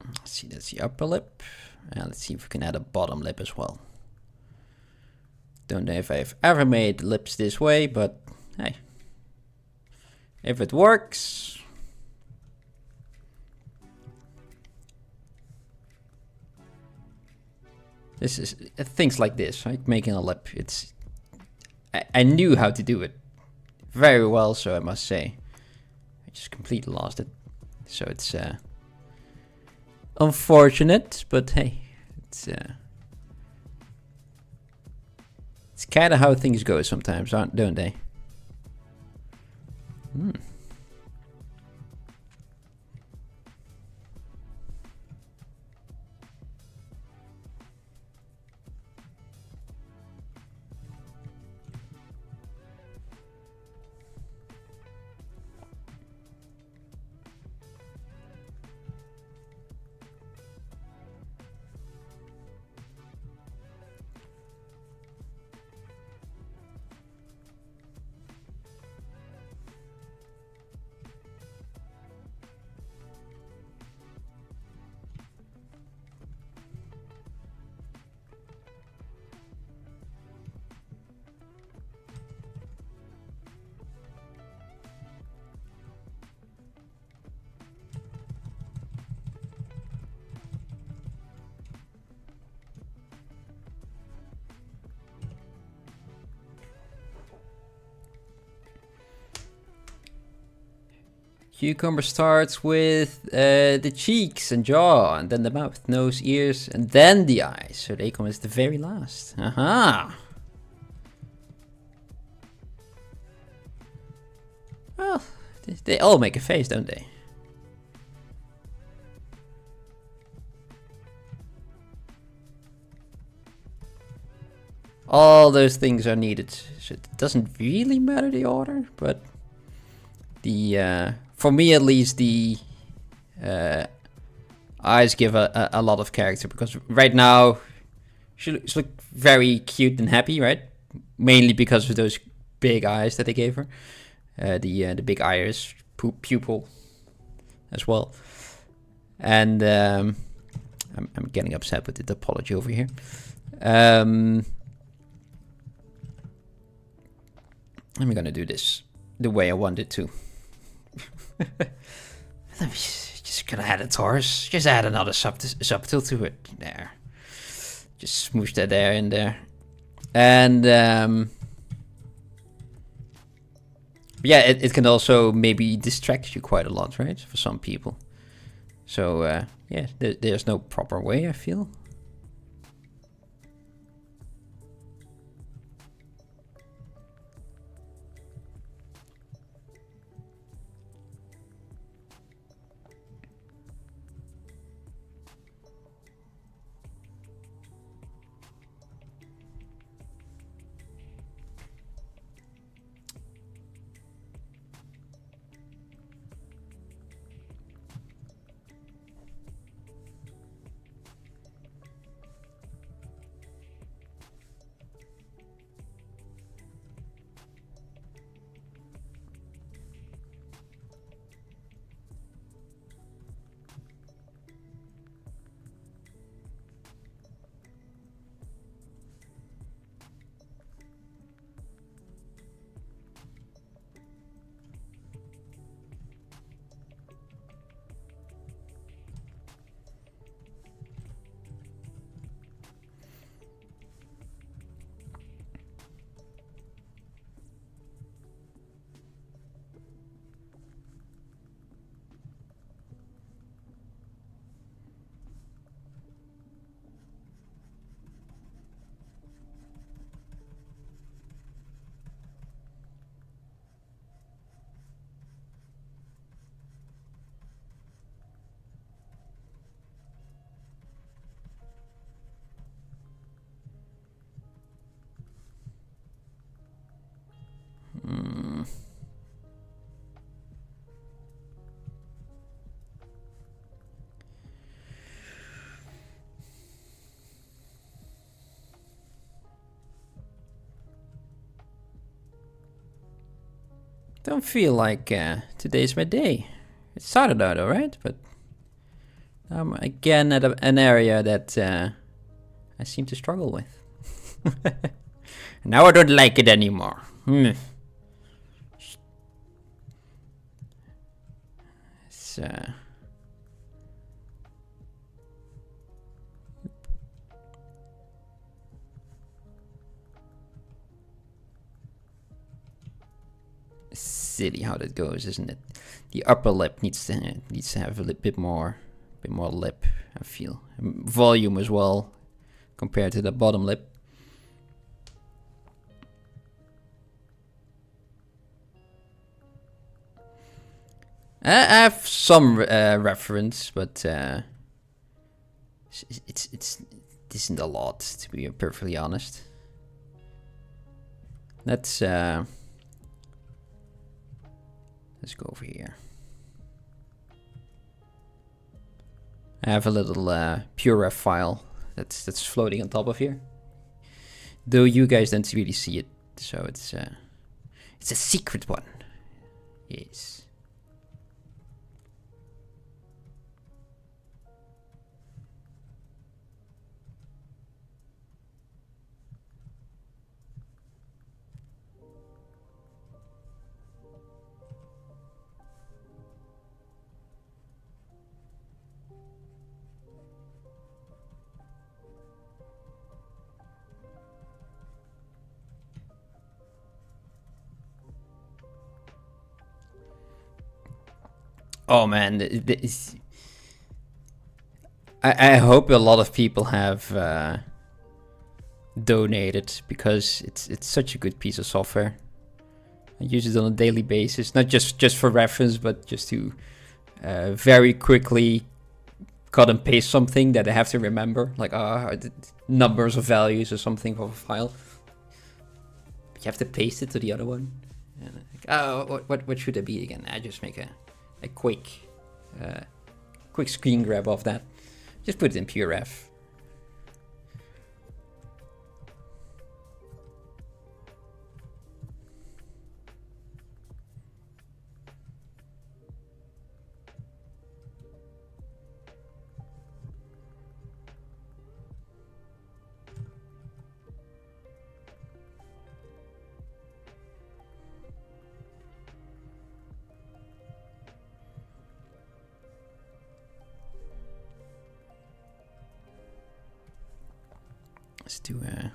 Let's see, that's the upper lip. And let's see if we can add a bottom lip as well. Don't know if I've ever made lips this way, but hey, if it works. This is things like this, right? Making a lip. I knew how to do it very well, so I must say. I just completely lost it. So it's unfortunate, but hey, it's kind of how things go sometimes, don't they? Cucumber starts with the cheeks and jaw, and then the mouth, nose, ears, and then the eyes. So they come as the very last. Aha! Well, they all make a face, don't they? All those things are needed. So it doesn't really matter the order, but the for me at least, the eyes give a lot of character, because right now she looks very cute and happy, right? Mainly because of those big eyes that they gave her, the big iris pupil as well. And I'm getting upset with the topology over here. I'm gonna do this the way I want it to. Just gonna add a torus. Just add another subtool to it. There. Just smoosh that there in there. And yeah, it can also maybe distract you quite a lot, right? For some people. So yeah, there's no proper way, I feel. Don't feel like today's my day. It started out alright, but I'm again at an area that I seem to struggle with. Now I don't like it anymore. It's silly how that goes, isn't it? The upper lip needs to have a little bit more lip, I feel. Volume as well, compared to the bottom lip. I have some reference, but it isn't a lot, to be perfectly honest. Let's go over here. I have a little pure file that's floating on top of here, though you guys don't really see it, so it's a secret one. Yes. Oh man, I hope a lot of people have donated, because it's such a good piece of software. I use it on a daily basis, not just for reference, but just to very quickly cut and paste something that I have to remember, like numbers of values or something of a file. You have to paste it to the other one. And like, oh, what should it be again? I just make a quick screen grab of that. Just put it in puref. Let's do a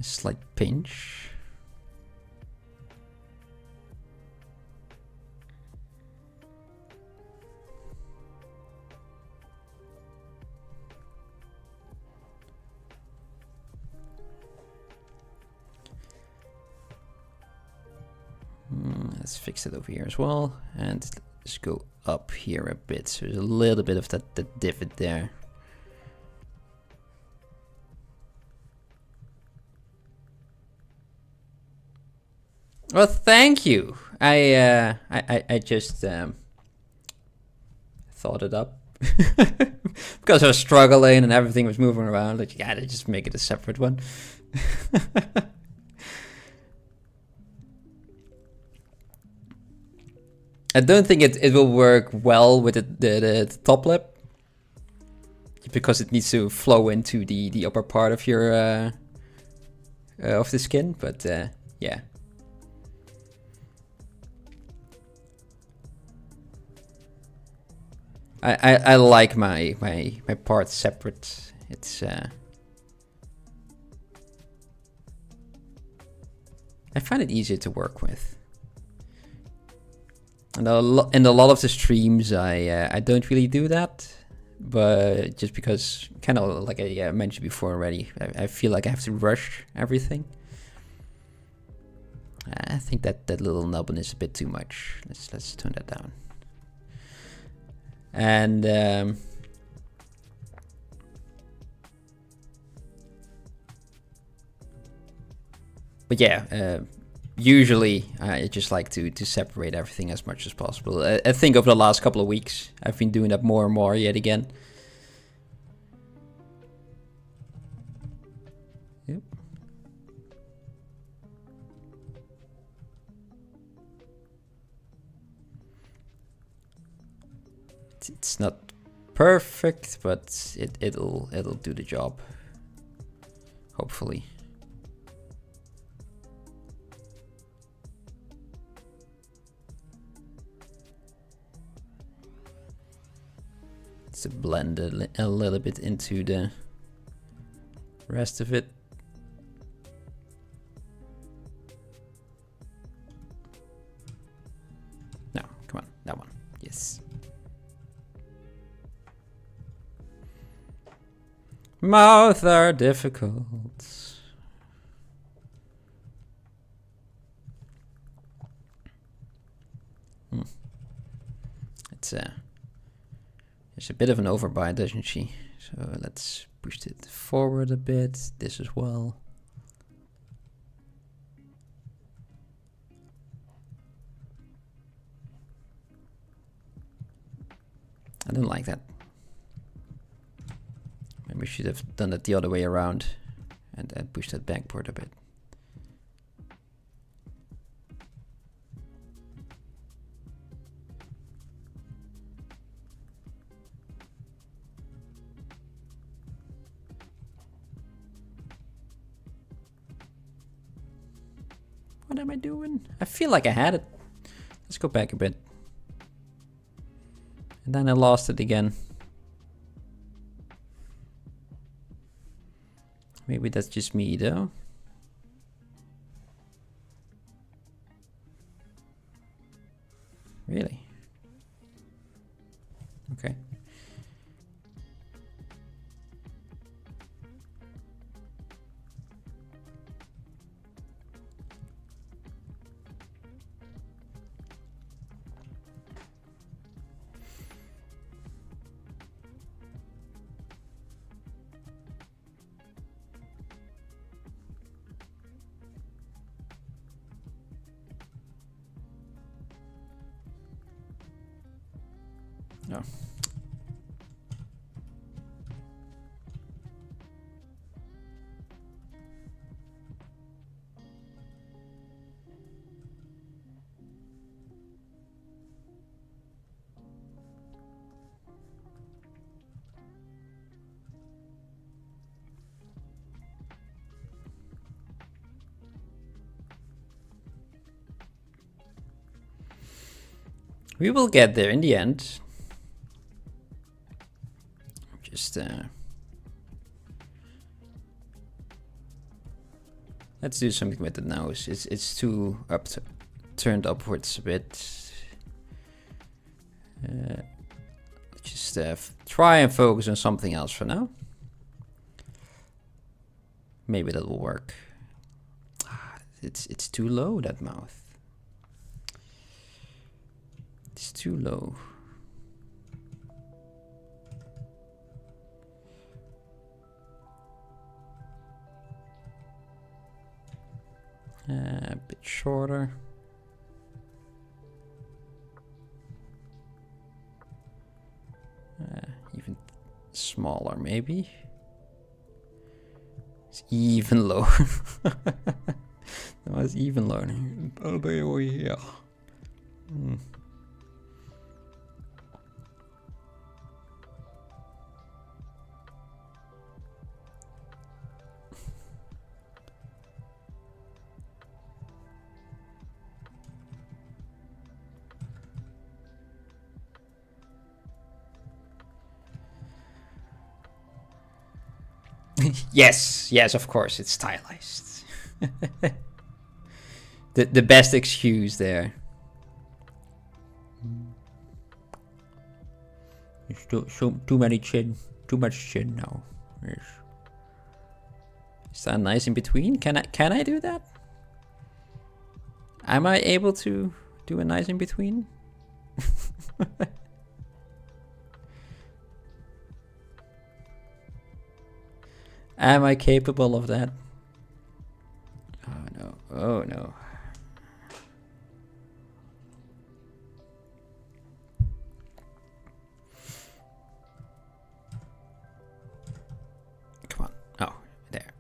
slight pinch. Let's fix it over here as well, and let's go up here a bit. So there's a little bit of that divot there. Well, thank you. I just thought it up because I was struggling and everything was moving around. Like, yeah, just make it a separate one. I don't think it will work well with the top lip because it needs to flow into the upper part of your of the skin. But yeah. I like my parts separate. It's I find it easier to work with. And in a lot of the streams, I don't really do that, but just because, kind of like I mentioned before already, I feel like I have to rush everything. I think that little nubbin is a bit too much. Let's tone that down. And but yeah, usually I just like to separate everything as much as possible. I think over the last couple of weeks I've been doing that more and more yet again. Yep. It's not perfect, but it'll do the job, hopefully. To blend a little bit into the rest of it. No, come on, that one. Yes. Mouth are difficult. It's there's a bit of an overbite, doesn't she? So let's push it forward a bit. This as well. I don't like that. Maybe we should have done it the other way around and push that backboard a bit. What am I doing? I feel like I had it. Let's go back a bit. And then I lost it again. Maybe that's just me though. Really? Okay. No. We will get there in the end. Just let's do something with the nose. It's too turned upwards a bit. Just try and focus on something else for now. Maybe that will work. It's too low, that mouth. It's too low. A bit shorter. Even smaller, maybe. It's even lower. That was even lower. I'll be over here. Yes, of course, it's stylized. the best excuse there. It's too much chin now. Yes. Is that nice in between? Can I do that? Am I able to do a nice in between? Am I capable of that? Oh no, oh no. Come on, oh, there.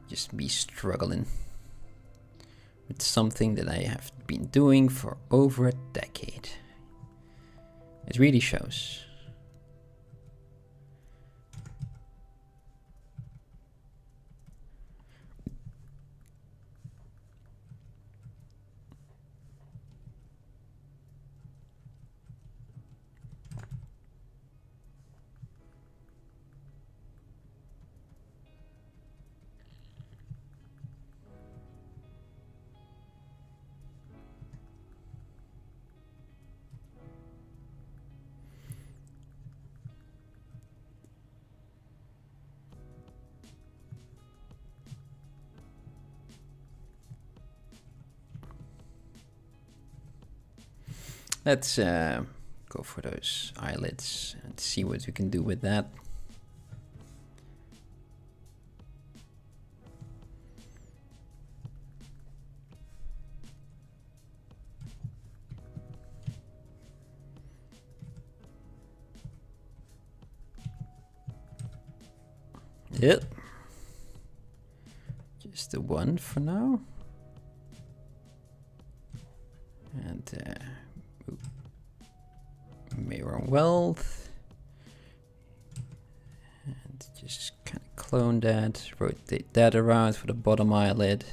Just me struggling with something that I have been doing for over a decade. It really shows. Let's go for those eyelids and see what we can do with that. Yep. Just the one for now. And mirror wealth. And just kind of clone that, rotate that around for the bottom eyelid.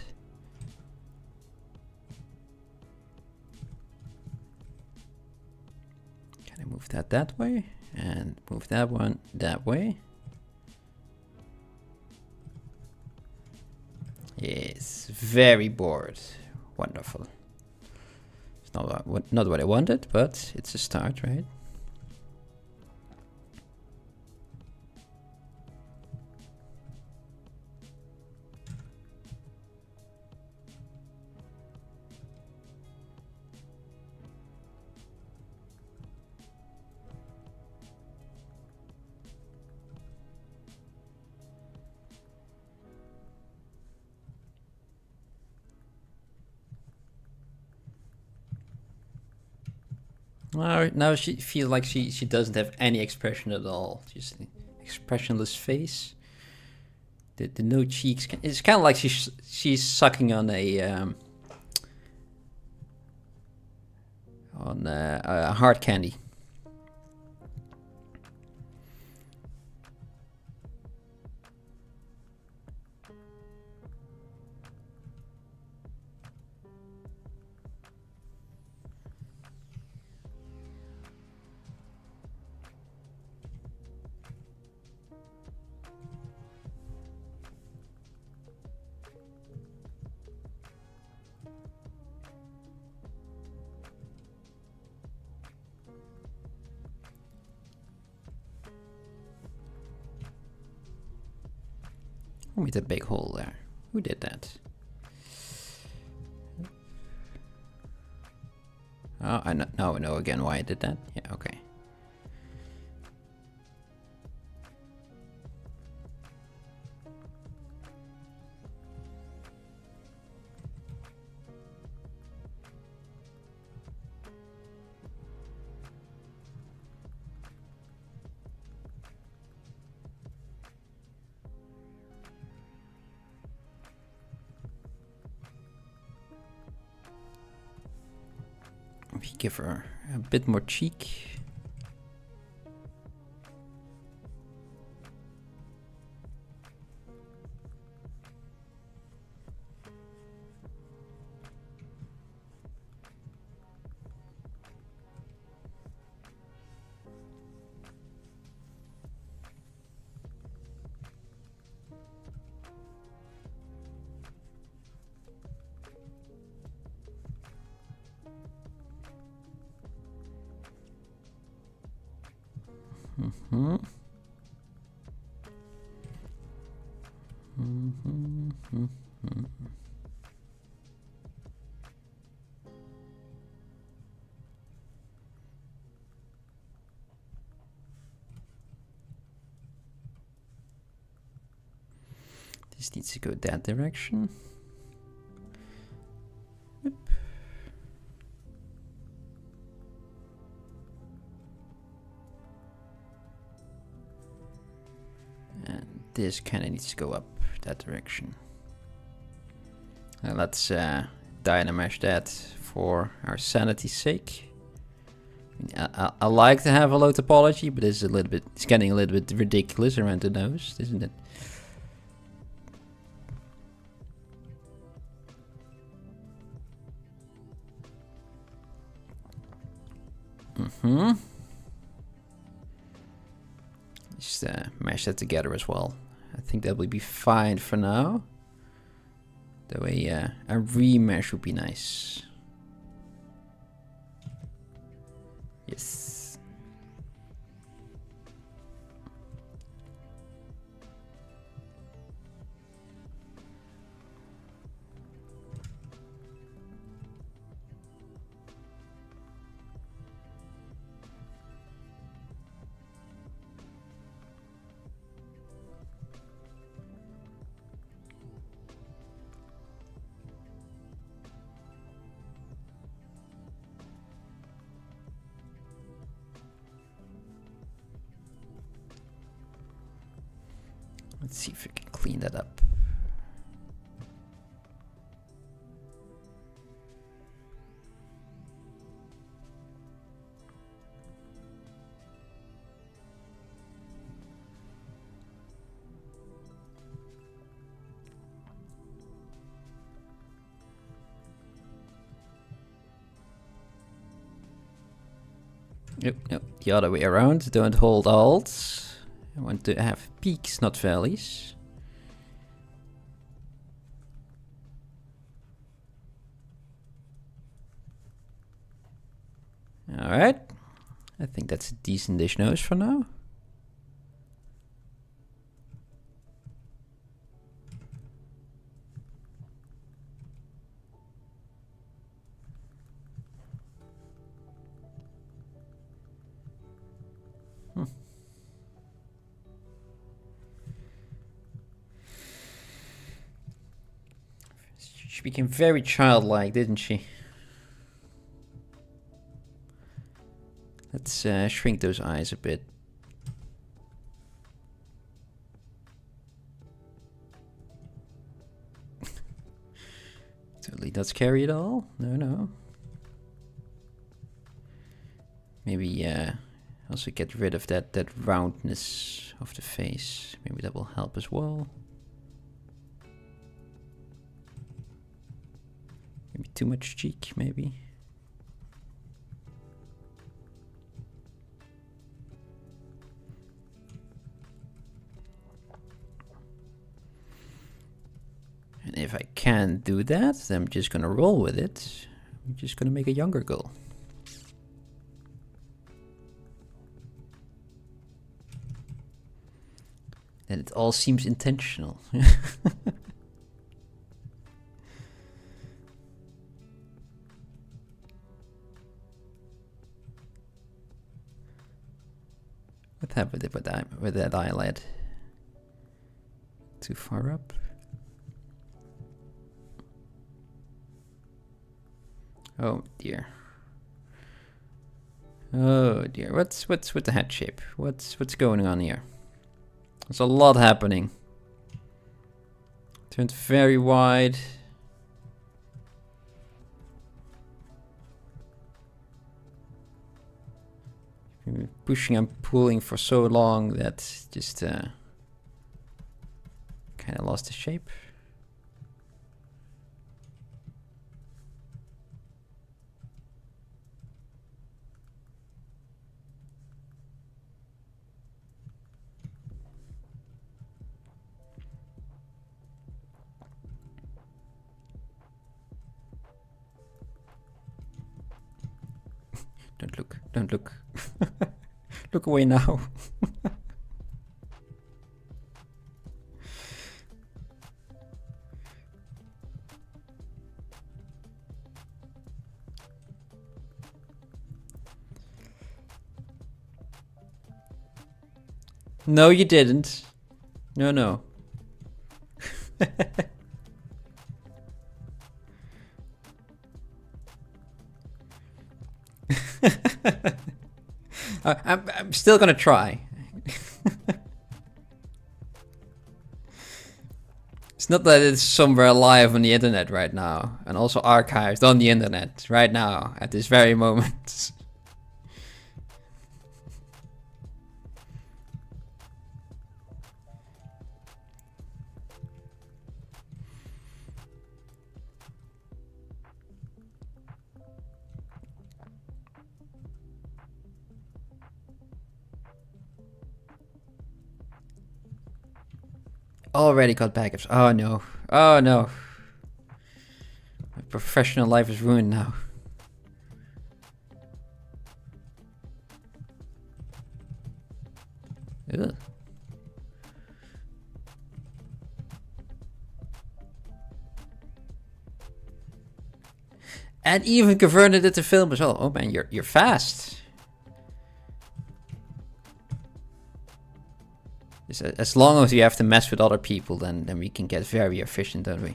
Can I move that way? And move that one that way. Yes, very bored. Wonderful. It's not what I wanted, but it's a start, right? Now she feels like she doesn't have any expression at all. She's an expressionless face. The no cheeks. It's kind of like she's sucking on a hard candy. Who made a big hole there? Who did that? Oh, I know, now I know again why I did that. Yeah, okay. We give her a bit more cheek. Mm-hmm. Mm-hmm. Mm-hmm. This needs to go that direction. Yep. And this kind of needs to go up that direction. Now let's dynamesh that for our sanity's sake. I like to have a low topology, but it's getting a little bit ridiculous around the nose, isn't it? Mm-hmm. Just mash that together as well. I think that will be fine for now. That way, a remesh would be nice. Yes. Let's see if we can clean that up. Nope, the other way around. Don't hold Alt. I want to have peaks, not valleys. Alright. I think that's a decent-ish nose for now. She became very childlike, didn't she? Let's shrink those eyes a bit. Totally not scary at all. No, no. Maybe also get rid of that roundness of the face. Maybe that will help as well. Maybe too much cheek, maybe. And if I can't do that, then I'm just gonna roll with it. I'm just gonna make a younger girl. And it all seems intentional. What happened with that eyelid? Too far up? Oh dear. Oh dear. What's with the head shape? What's going on here? There's a lot happening. Turned very wide. Been pushing and pulling for so long that just kind of lost the shape. Don't look, don't look. Look away now. No, you didn't. No, no. I'm still gonna try. It's not that it's somewhere live on the internet right now, and also archived on the internet right now at this very moment. Already got backups. Oh no. Oh no. My professional life is ruined now. Ugh. And even converted it to film as well. Oh man, you're fast. As long as you have to mess with other people, then we can get very efficient, don't we?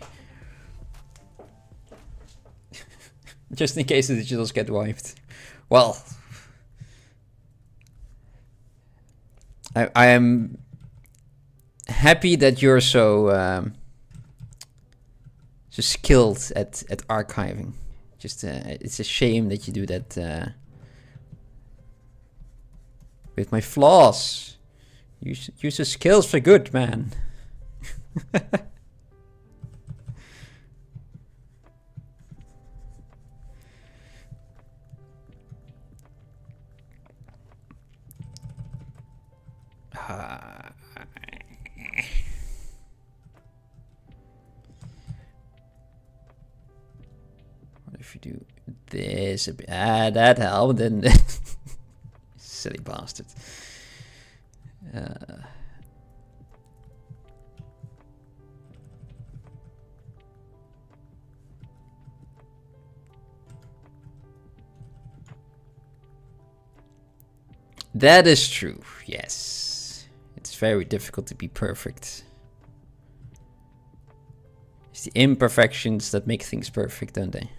Just in case the digitals get wiped. Well, I am happy that you're so skilled at archiving. Just it's a shame that you do that with my flaws. Use your skills for good, man. What if you do this a bit? Ah, that helped, didn't it? Silly bastard. That is true, yes. It's very difficult to be perfect. It's the imperfections that make things perfect, don't they?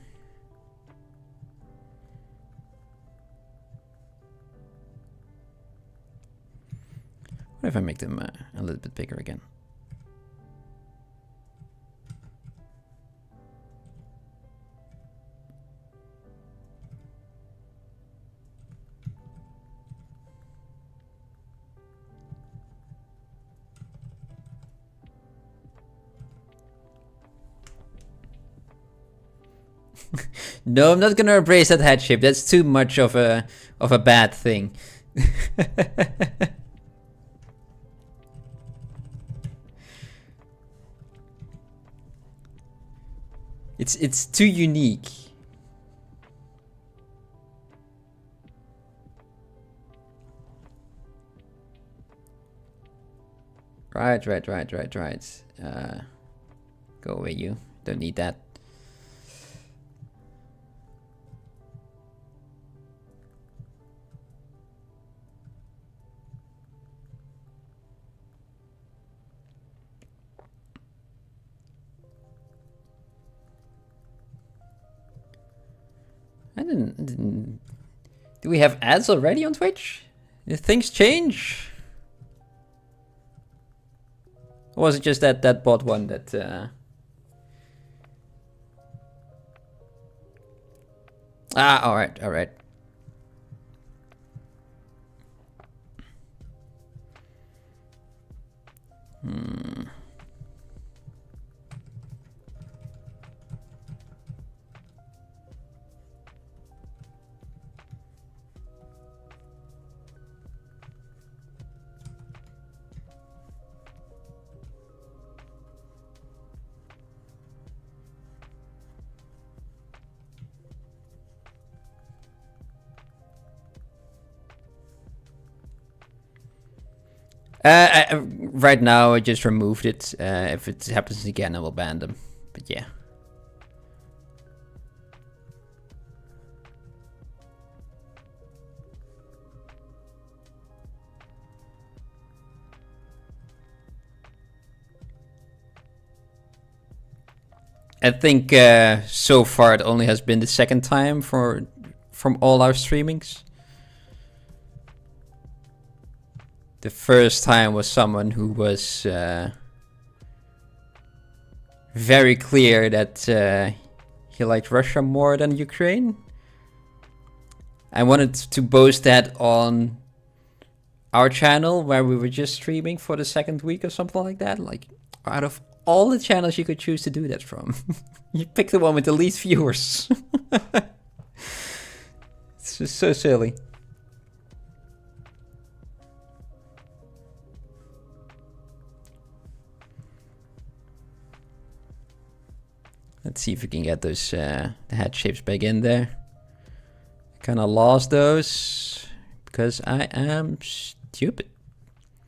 What if I make them a little bit bigger again? No, I'm not gonna embrace that head shape. That's too much of a bad thing. It's too unique. Right. Go away, you. Don't need that. I didn't. Do we have ads already on Twitch? Did things change? Or was it just that bot one that? All right. Right now, I just removed it. If it happens again, I will ban them. But yeah. I think so far it only has been the second time from all our streamings. The first time was someone who was very clear that he liked Russia more than Ukraine. I wanted to boast that on our channel where we were just streaming for the second week or something like that. Like, out of all the channels you could choose to do that from, you picked the one with the least viewers. It's just so silly. Let's see if we can get those the head shapes back in there. I kind of lost those because I am stupid.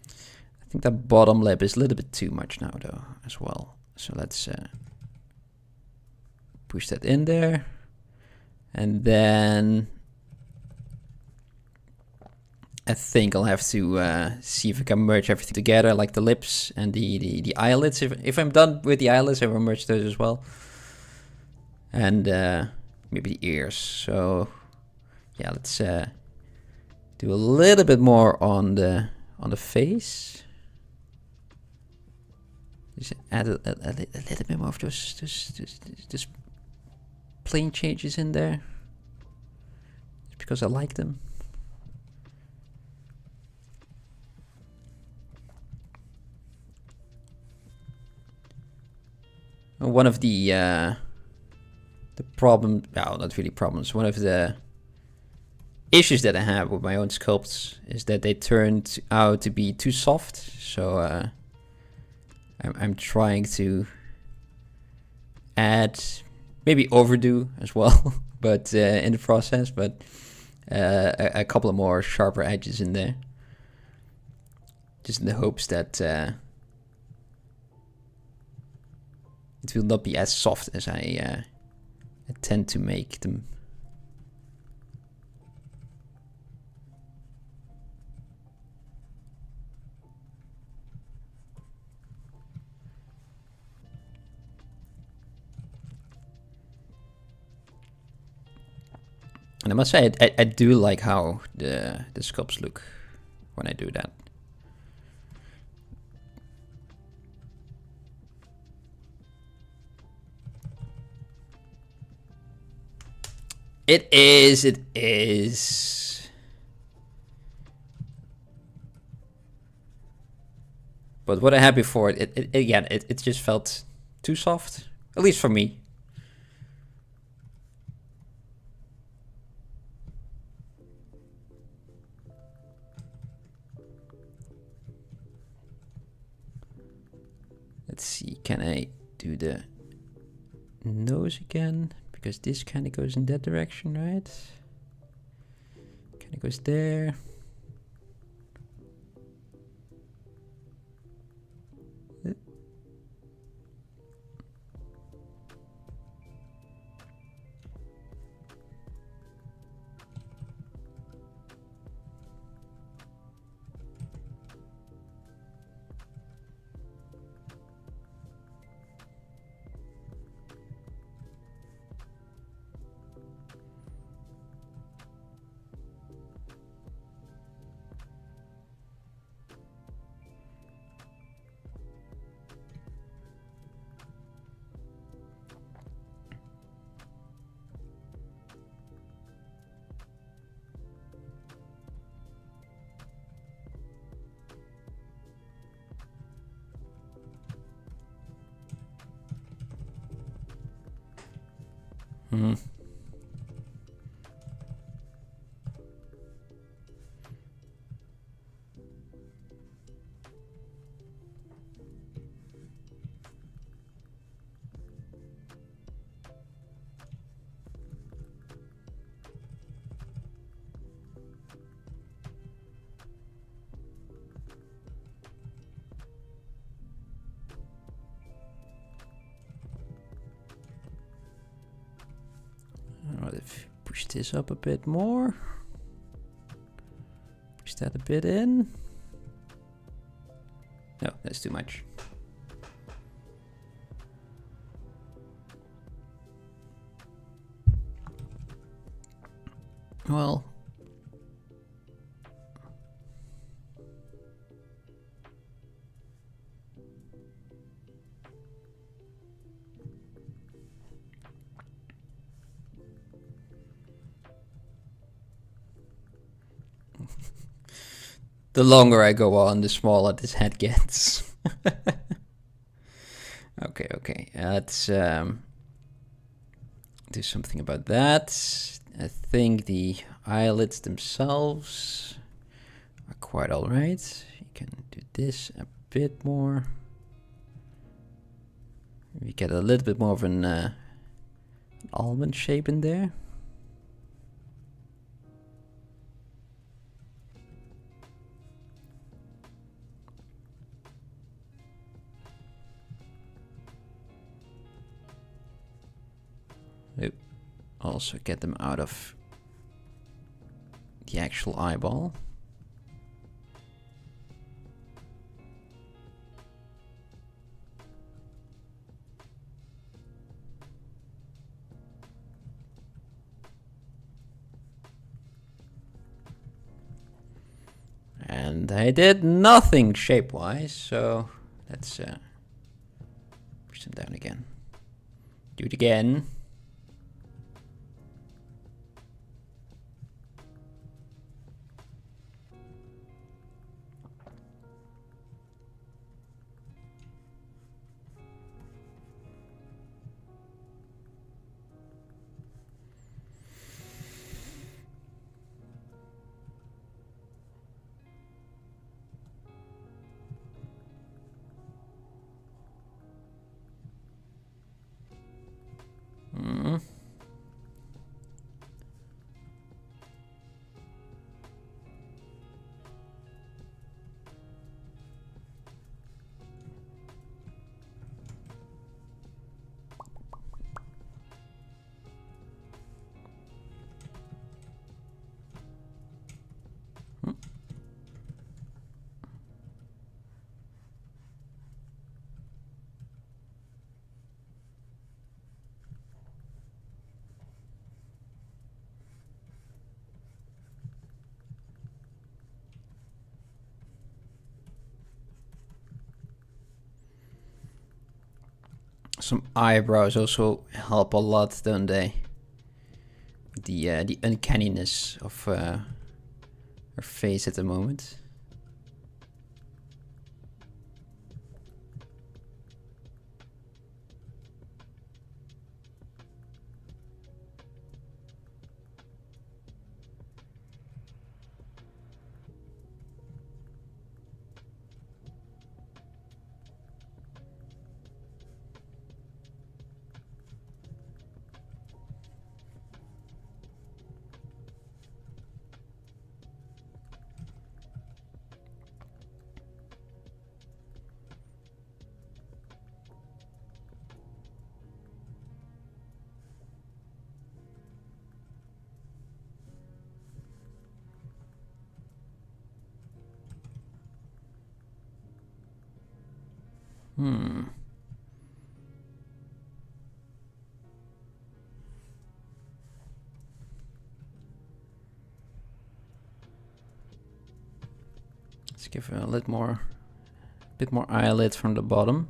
I think that bottom lip is a little bit too much now though as well. So let's push that in there. And then I think I'll have to see if I can merge everything together, like the lips and the eyelids. If I'm done with the eyelids, I will merge those as well. And maybe the ears. So yeah, let's do a little bit more on the face. Just add a little bit more of those plain changes in there, just because I like them. One of the problem, no, not really problems. One of the issues that I have with my own sculpts is that they turned out to be too soft. So I'm trying to add, maybe overdo as well, but in the process, but a couple of more sharper edges in there, just in the hopes that it will not be as soft as I tend to make them. And I must say, I do like how the sculpts look when I do that. It is, it is. But what I had before, it just felt too soft, at least for me. Let's see, can I do the nose again? Because this kind of goes in that direction, right? Kind of goes there. Hmm. If you push this up a bit more, push that a bit in. No, that's too much. Well, the longer I go on, the smaller this head gets. Okay. Let's do something about that. I think the eyelids themselves are quite alright. You can do this a bit more. We get a little bit more of an almond shape in there. Also get them out of the actual eyeball. And I did nothing shape-wise, so let's push them down again. Do it again. Some eyebrows also help a lot, don't they? With the uncanniness of her face at the moment. Let's give her a bit more eyelid from the bottom.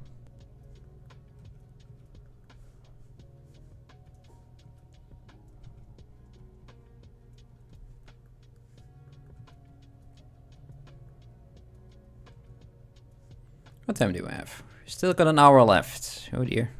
What time do I have? Still got an hour left. Oh dear.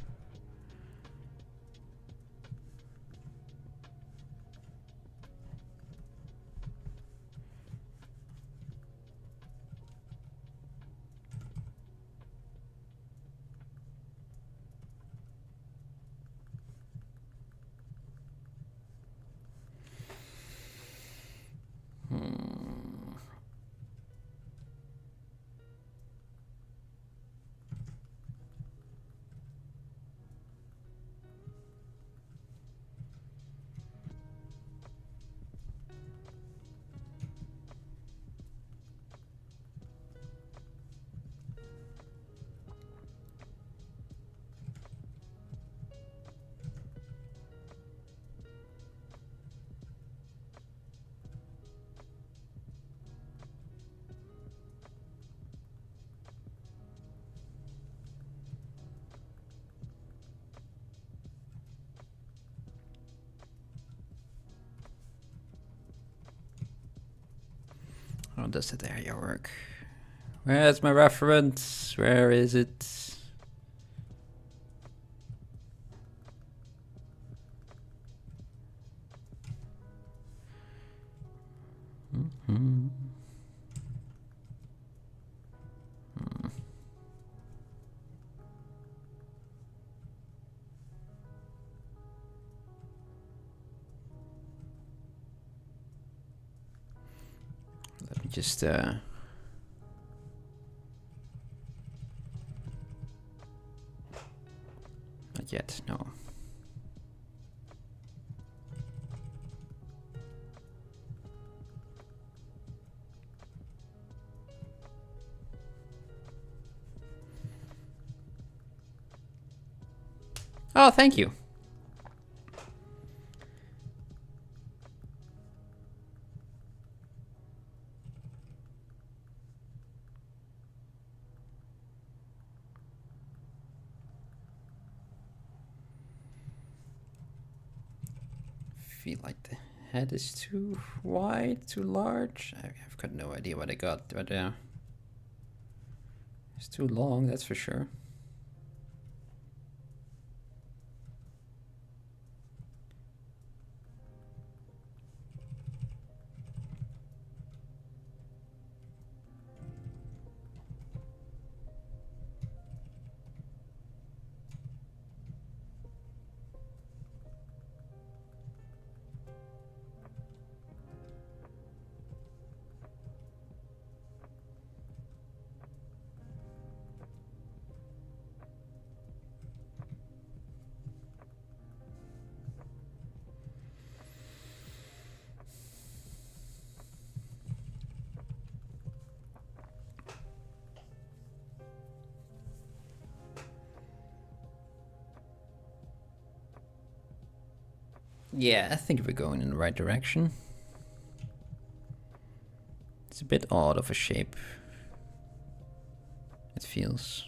How does that area work? Where's my reference? Where is it? Let me just not yet, no. Oh, thank you. Feel like the head is too wide, too large. I've got no idea what I got, but it's too long, that's for sure. Yeah, I think we're going in the right direction. It's a bit odd of a shape. It feels.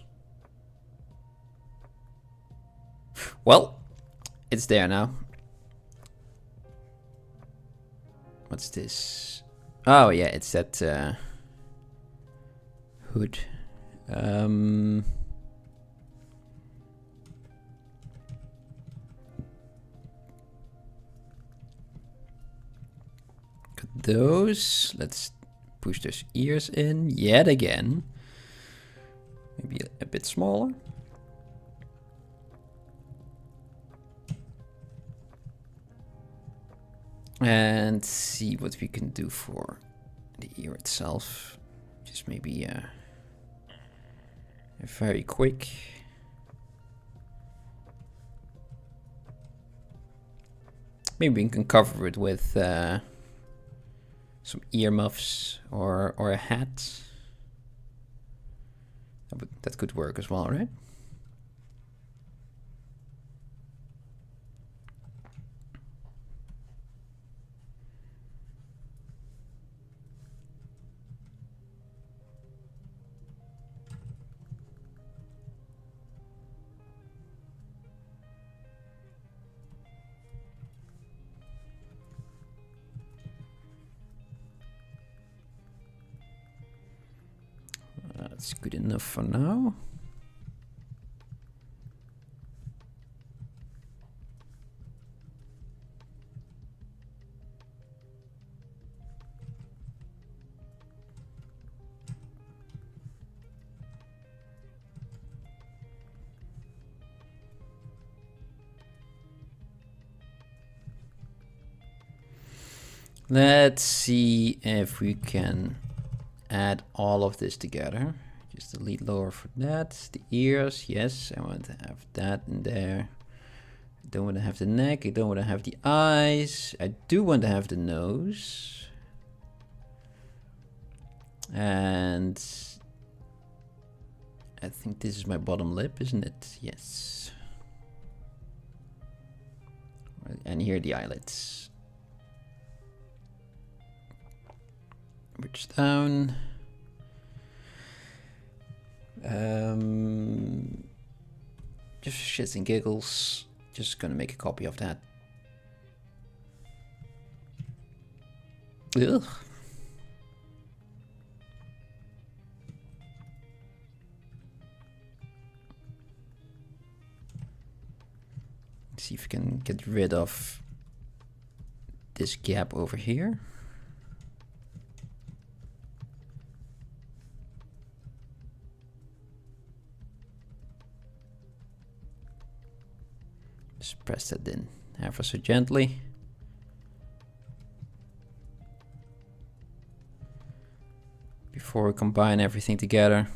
Well, it's there now. What's this? Oh yeah, it's that hood. Got those. Let's push those ears in yet again. Maybe a bit smaller. And see what we can do for the ear itself. Just maybe a very quick. Maybe we can cover it with some earmuffs or a hat. That could work as well, right? That's good enough for now. Let's see if we can add all of this together. Just delete lower for that. The ears, yes, I want to have that in there. I don't want to have the neck. I don't want to have the eyes. I do want to have the nose. And I think this is my bottom lip, isn't it? Yes. And here are the eyelids. Bridge down. Just for shits and giggles, just gonna make a copy of that. Ugh. See if we can get rid of this gap over here. Just press that in ever so gently. Before we combine everything together.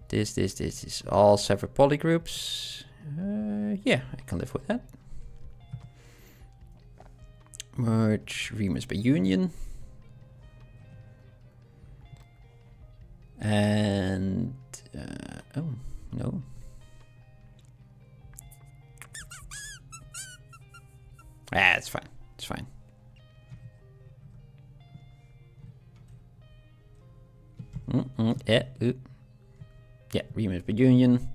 This is all separate polygroups. Yeah, I can live with that. Merge remix by union. And, oh, no. Ah, it's fine. It's fine. Yeah, remix by union.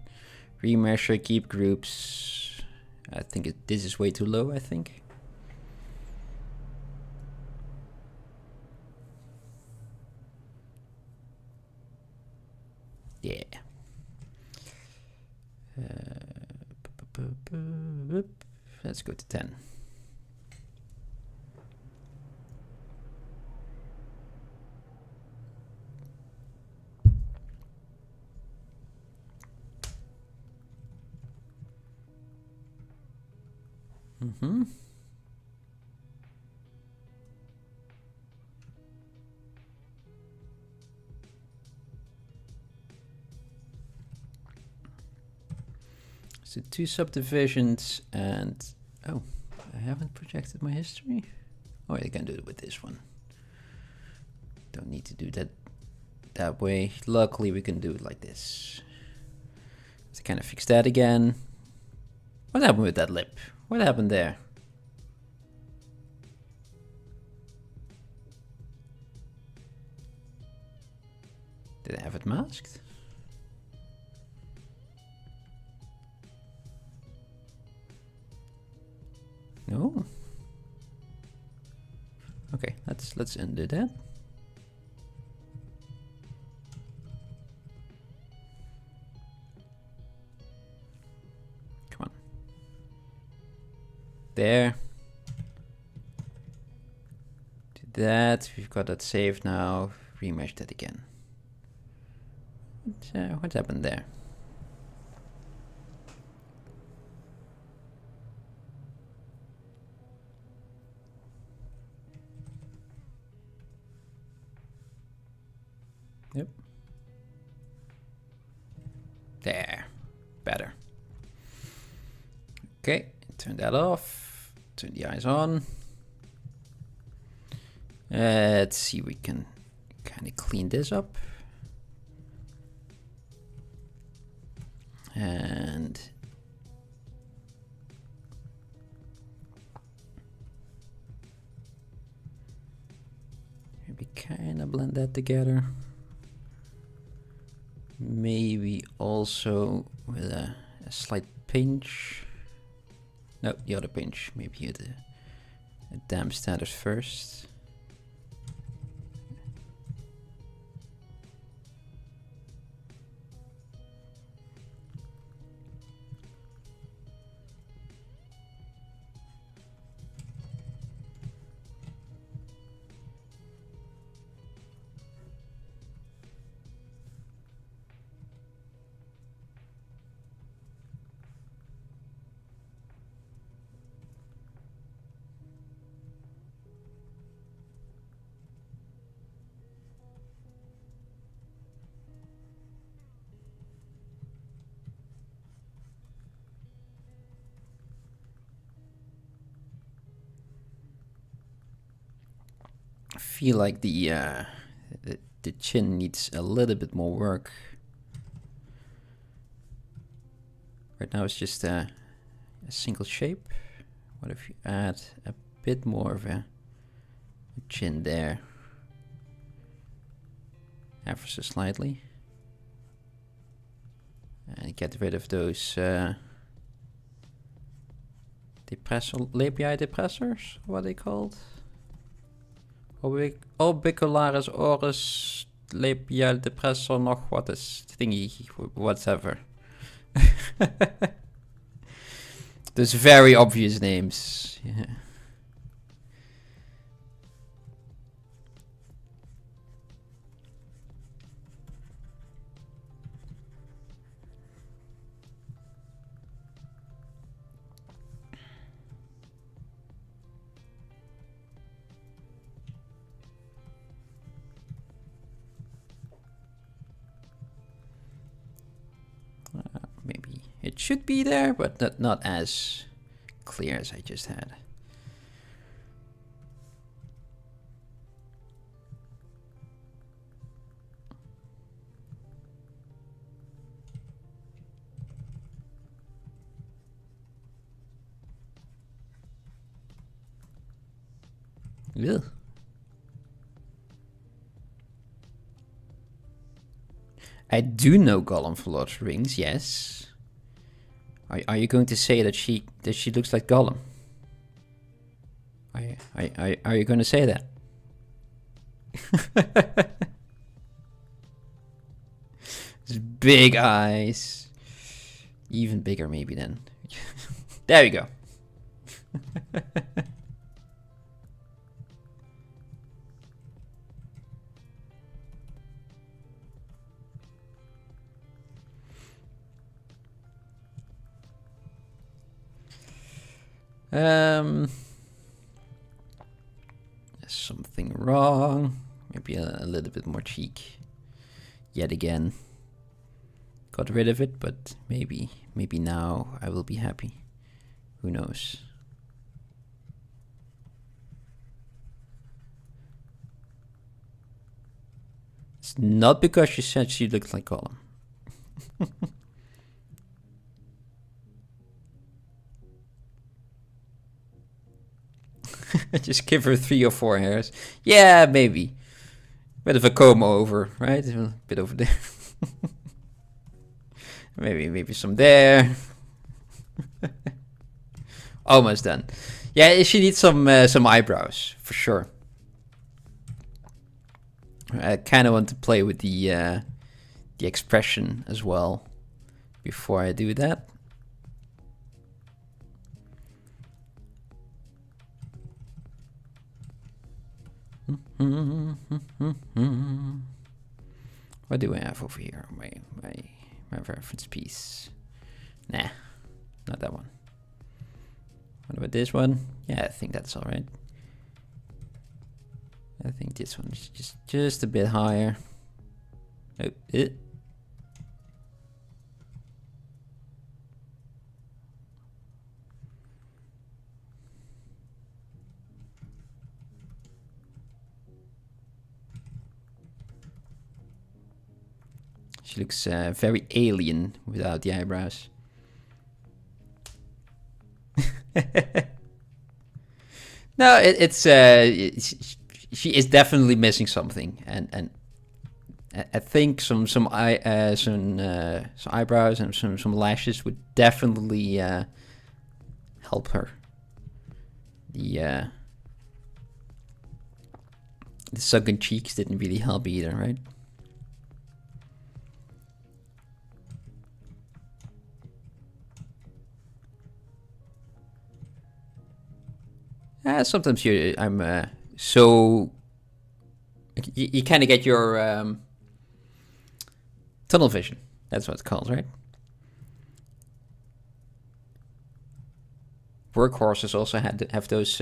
Remeasure, keep groups. I think this is way too low, I think. Yeah. Let's go to 10. Mm-hmm. So 2 subdivisions and oh, I haven't projected my history. Oh, I can do it with this one. Don't need to do that way. Luckily, we can do it like this. Let's kind of fix that again. What happened with that lip? What happened there? Did I have it masked? No. let's undo that. Come on. There. Do that. We've got that saved now. Remesh that again. What happened there? Yep. There. Better. Okay. Turn that off. Turn the eyes on. Let's see, we can kind of clean this up. And maybe kind of blend that together. Maybe also with a slight pinch. No, the other pinch. Maybe a damp standard first. I feel like the chin needs a little bit more work. Right now it's just a single shape. What if you add a bit more of a chin there? Ever so slightly. And get rid of those labia depressors, what are they called? Orbicularis oris labial depressor nog wat is thingy, whatever. Those very obvious names. Yeah. Maybe it should be there, but not as clear as I just had. Ugh. I do know Gollum for Lord of the Rings, yes. Are you going to say that she looks like Gollum? Are you going to say that? His big eyes. Even bigger maybe then. There we go. Something wrong. Maybe a little bit more cheek. Yet again. Got rid of it, but maybe now I will be happy. Who knows? It's not because she said she looked like Gollum. Just give her 3 or 4 hairs. Yeah, maybe. Bit of a comb over, right? A bit over there. maybe some there. Almost done. Yeah, she needs some eyebrows for sure. I kind of want to play with the expression as well before I do that. What do I have over here? My reference piece. Nah, not that one. What about this one? Yeah, I think that's all right. I think this one is just a bit higher. Oh, She looks very alien without the eyebrows. No, she is definitely missing something, and I think some eyebrows and some lashes would definitely help her. The sunken cheeks didn't really help either, right? Sometimes I'm so you kind of get your tunnel vision. That's what it's called, right? Workhorses also have those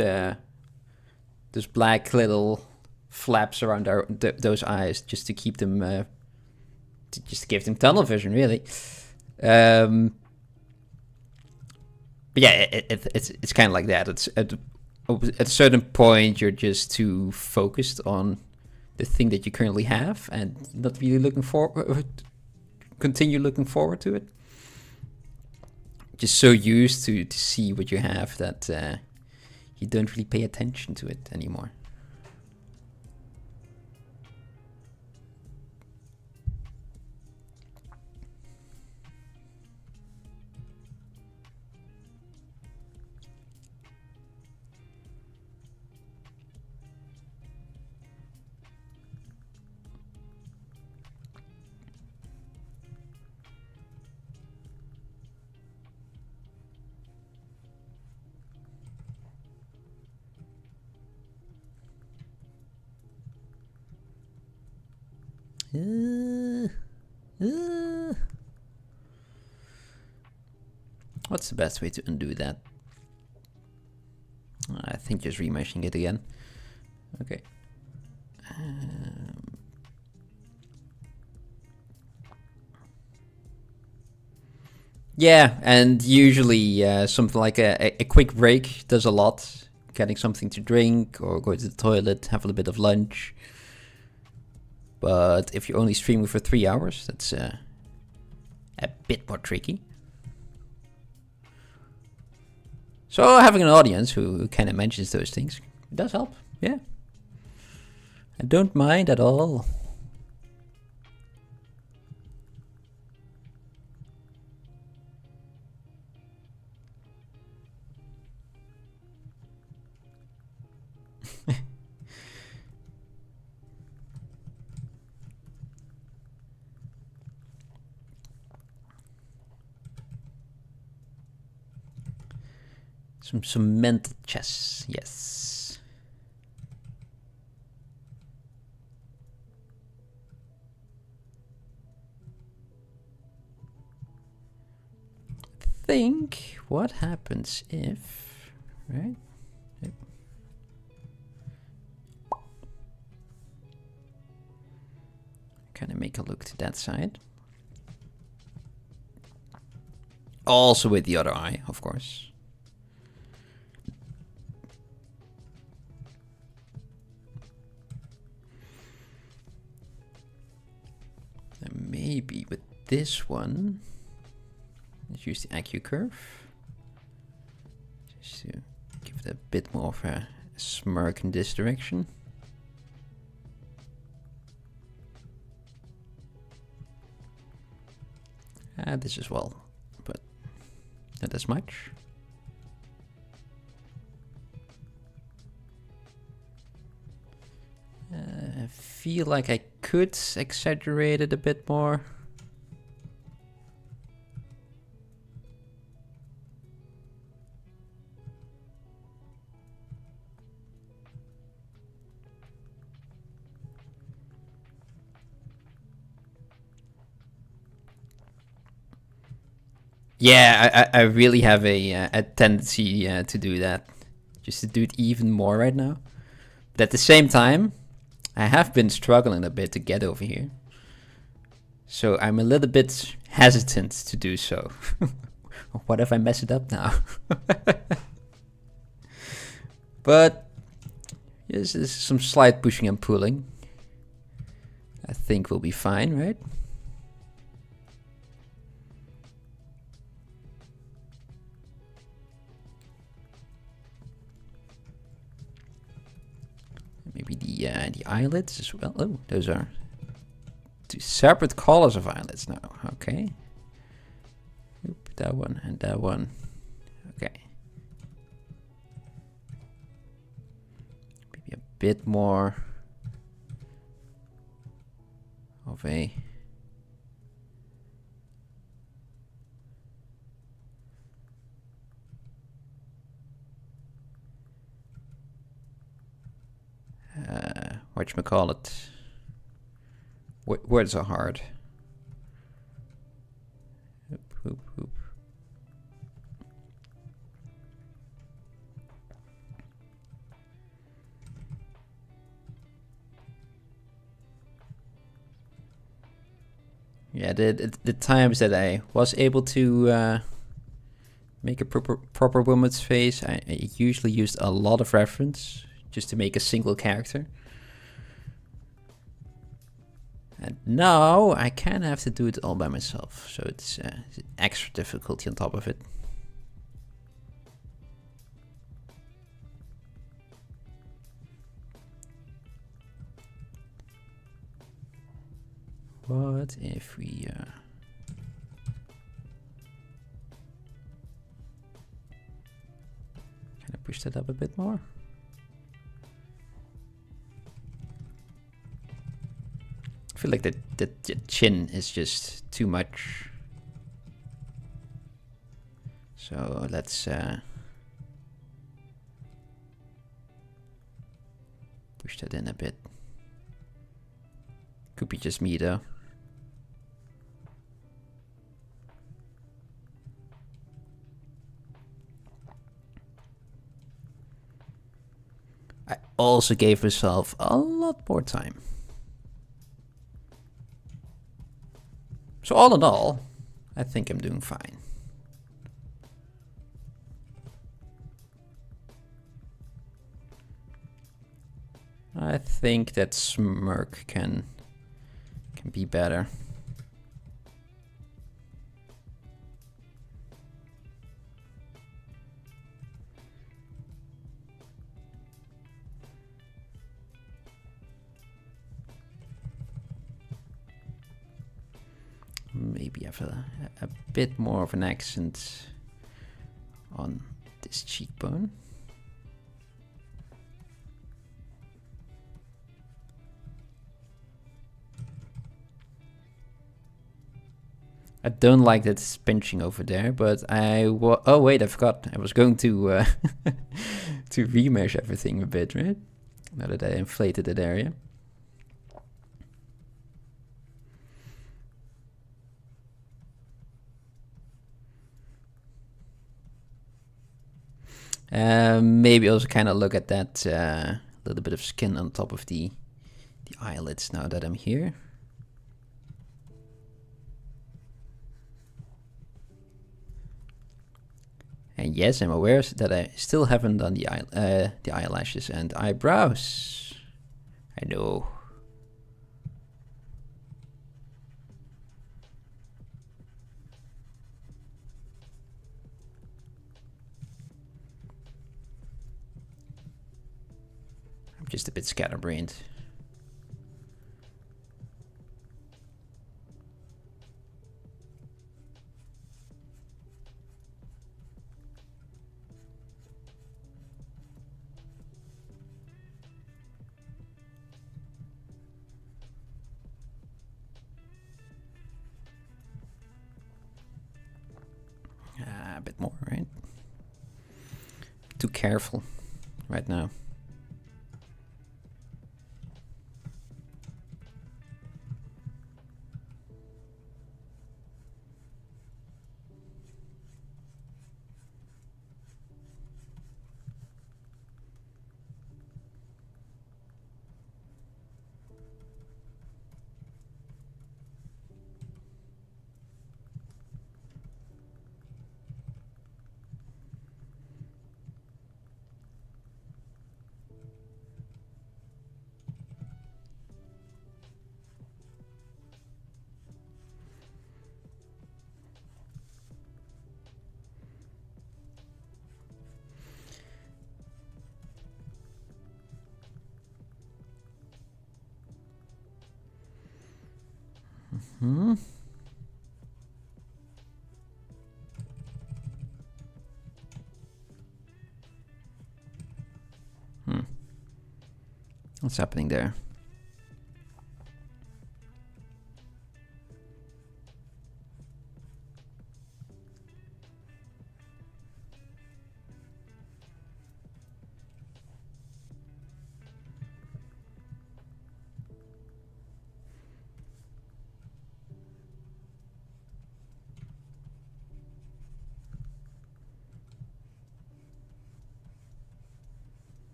black little flaps around those eyes just to keep them, just to give them tunnel vision, really. But yeah, it's kind of like that. It's at a certain point, you're just too focused on the thing that you currently have and not really continue looking forward to it. Just so used to see what you have that you don't really pay attention to it anymore. What's the best way to undo that? I think just remeshing it again. Okay. Yeah, and usually something like a quick break does a lot. Getting something to drink or go to the toilet, have a little bit of lunch. But if you're only streaming for 3 hours, that's a bit more tricky. So having an audience who kind of mentions those things does help, yeah. I don't mind at all. Some mental chess, yes. Think what happens if, right? Yep. Kind of make a look to that side. Also with the other eye, of course. And maybe with this one, let's use the AQ curve. Just to give it a bit more of a smirk in this direction. This as well, but not as much. I feel like I could exaggerate it a bit more. Yeah, I really have a tendency to do that. Just to do it even more right now. But at the same time, I have been struggling a bit to get over here. So I'm a little bit hesitant to do so. What if I mess it up now? But yes, this is some slight pushing and pulling. I think we'll be fine, right? Maybe the eyelids as well. Oh, those are two separate colors of eyelids now. Okay. Oop, that one and that one. Okay. Maybe a bit more of a whatchamacallit. Words are hard. Oop, oop, oop. Yeah, the times that I was able to make a proper woman's face, I usually used a lot of reference just to make a single character. And now I kind of have to do it all by myself, so it's extra difficulty on top of it. What if we can I push that up a bit more? I feel like the chin is just too much. So let's push that in a bit. Could be just me though. I also gave myself a lot more time. So all in all, I think I'm doing fine. I think that smirk can be better. Maybe have a bit more of an accent on this cheekbone. I don't like that it's pinching over there, but oh wait, I forgot. I was going to to remesh everything a bit, right? Now that I inflated that area. Maybe also kind of look at that little bit of skin on top of the eyelids now that I'm here. And yes, I'm aware that I still haven't done the eyelashes and eyebrows. I know. I'm just a bit scatterbrained. bit more, right? Too careful right now. What's happening there?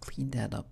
Clean that up.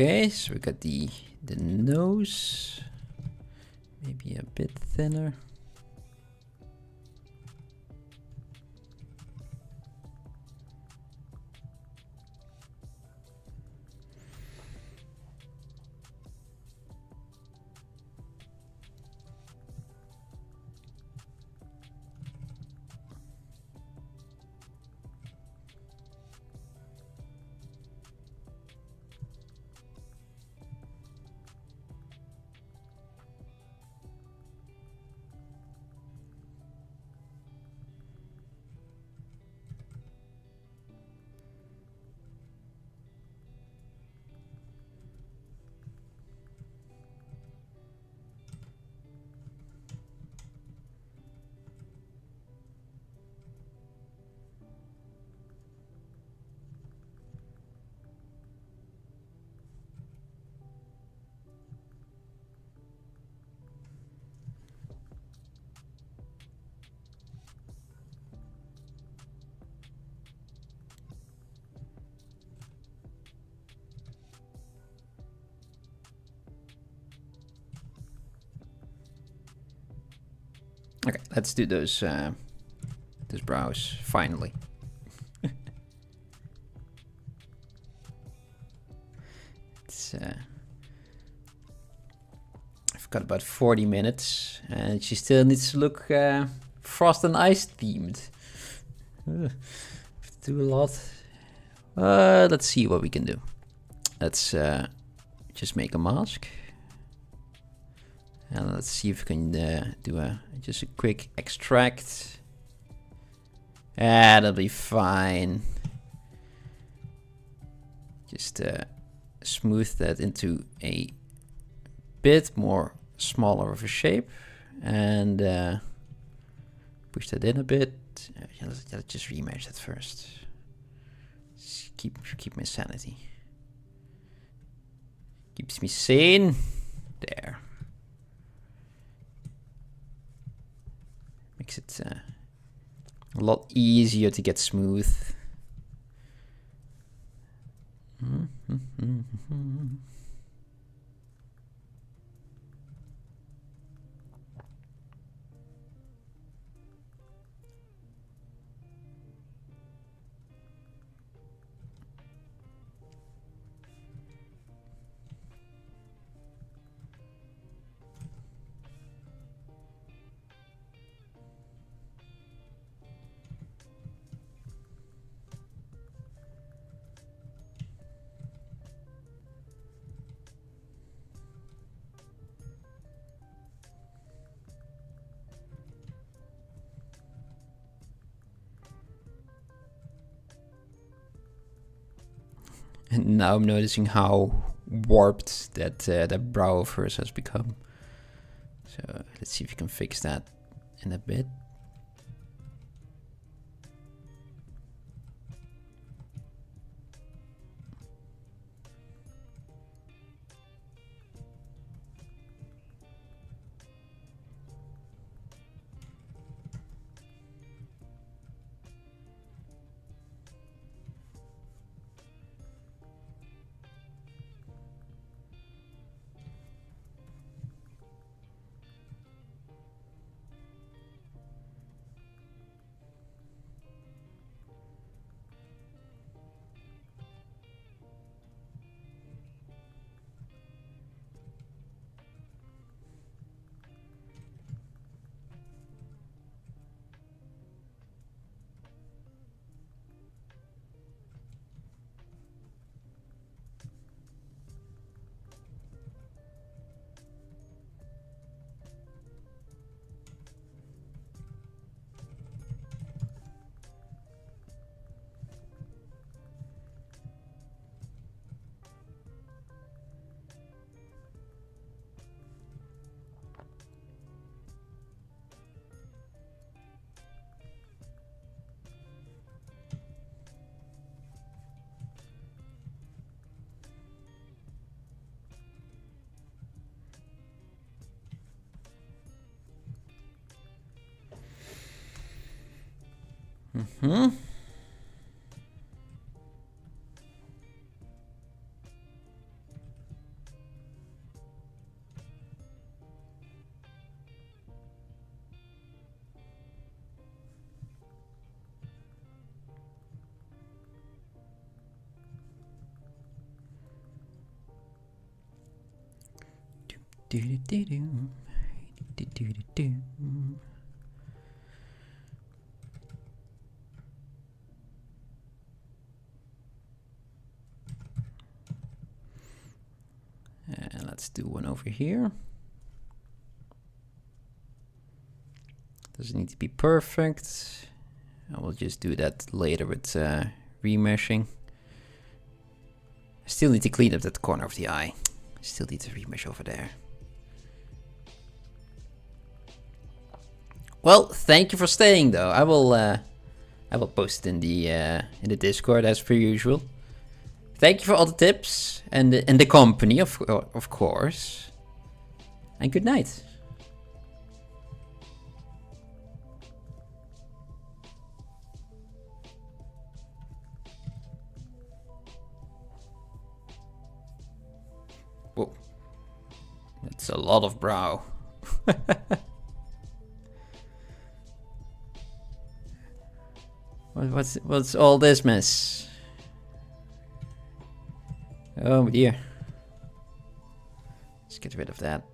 Okay, so we got the nose, maybe a bit thinner. Okay, let's do those brows finally. It's I've got about 40 minutes, and she still needs to look Frost and Ice themed. Do a lot. Let's see what we can do. Let's just make a mask. And let's see if we can do just a quick extract. That'll be fine. Just smooth that into a bit more smaller of a shape, and push that in a bit. Let's just remeasure that first. Just keep my sanity. Keeps me sane. There. Makes it A lot easier to get smooth. And now I'm noticing how warped that brow of hers has become. So let's see if we can fix that in a bit. Mm-hmm. And let's do one over here. Doesn't need to be perfect. I will just do that later with remeshing. I still need to clean up that corner of the eye. I still need to remesh over there. Well, thank you for staying though. I will post it in the Discord as per usual. Thank you for all the tips and the company, of course. And good night. Whoa. That's a lot of brow. What's all this mess? Oh dear. Let's get rid of that.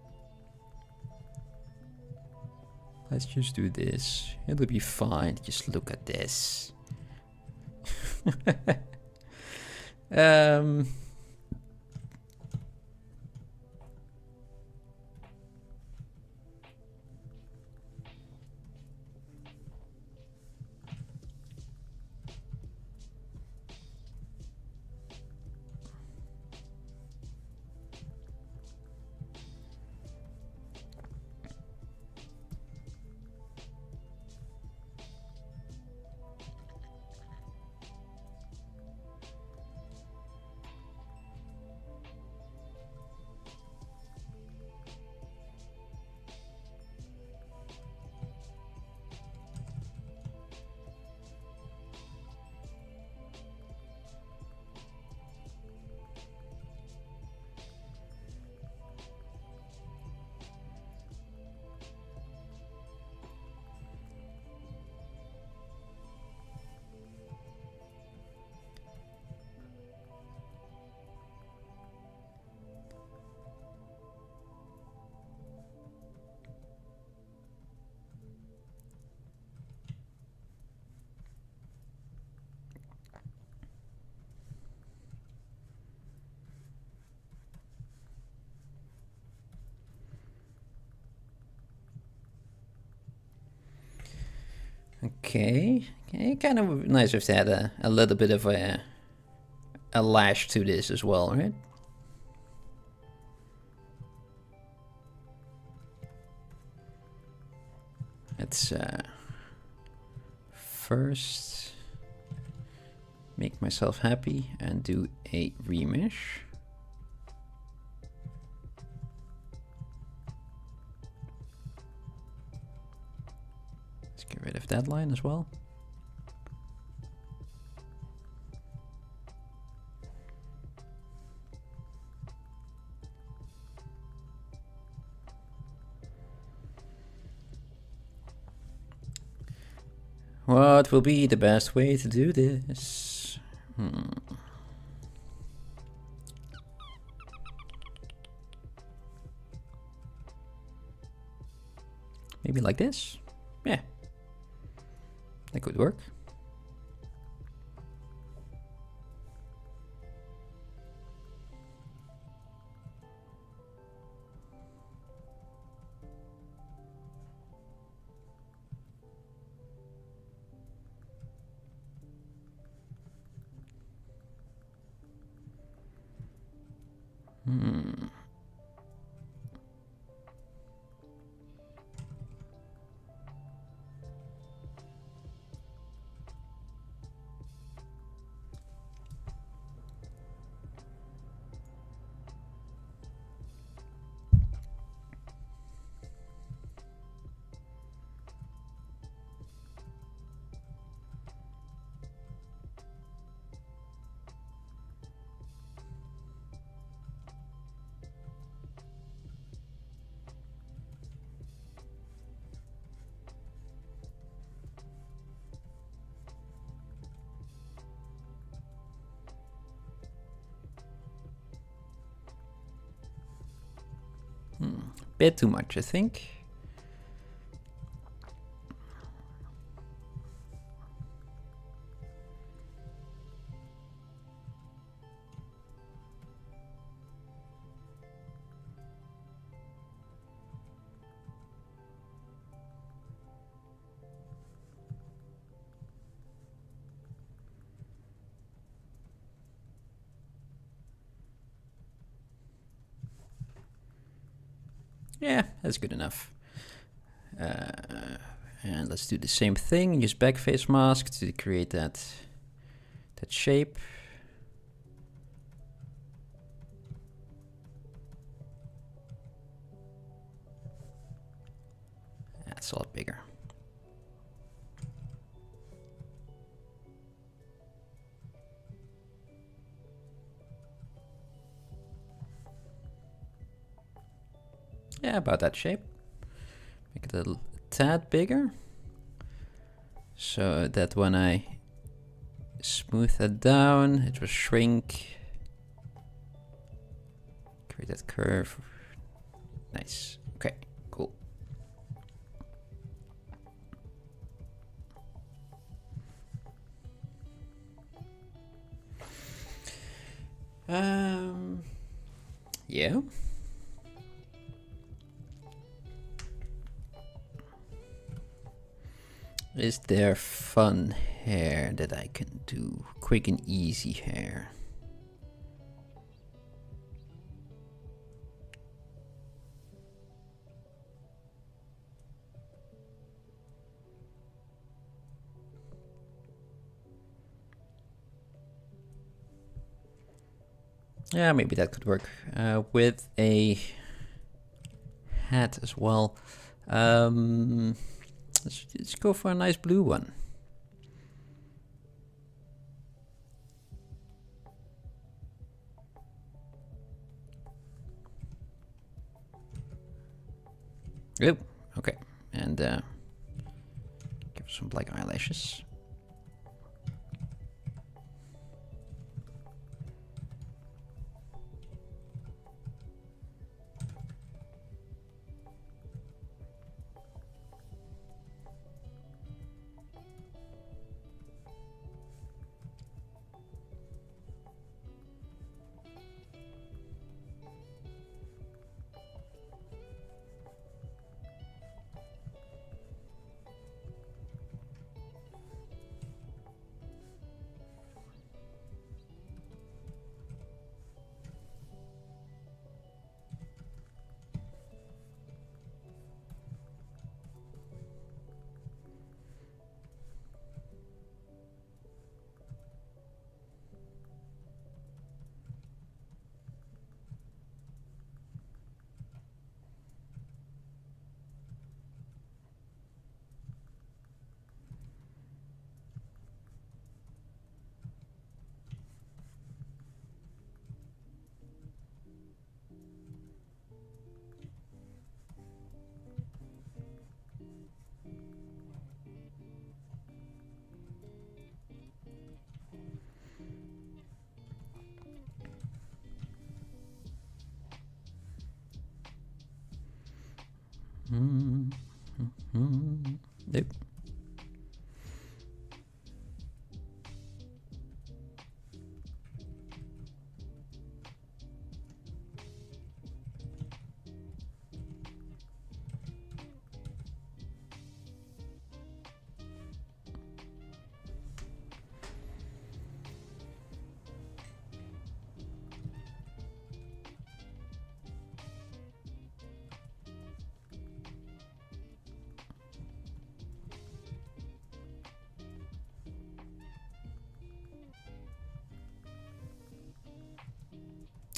Let's just do this. It'll be fine. Just look at this. Okay, kind of nice if they had a little bit of a lash to this as well, right? Let's first make myself happy and do a remesh. Let's get rid of that line as well. What will be the best way to do this? Maybe like this? Yeah, that could work. Bit too much, I think. Yeah, that's good enough. And let's do the same thing. Use backface mask to create that shape. That's a lot bigger. Yeah, about that shape. Make it a little tad bigger, so that when I smooth that down, it will shrink. Create that curve. Nice. Okay, cool. Yeah. Is there fun hair that I can do? Quick and easy hair. Yeah, maybe that could work with a hat as well. Let's go for a nice blue one. Yep. Okay, and give some black eyelashes. Nope.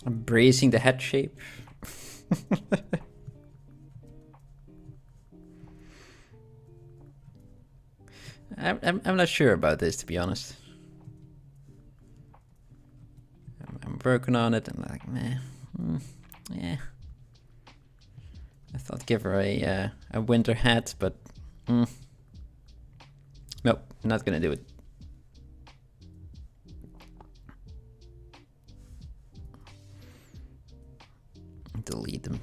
Embracing the head shape. I'm not sure about this, to be honest. I'm working on it. I'm like, meh, yeah. I thought give her a winter hat, but nope, not gonna do it. Delete them.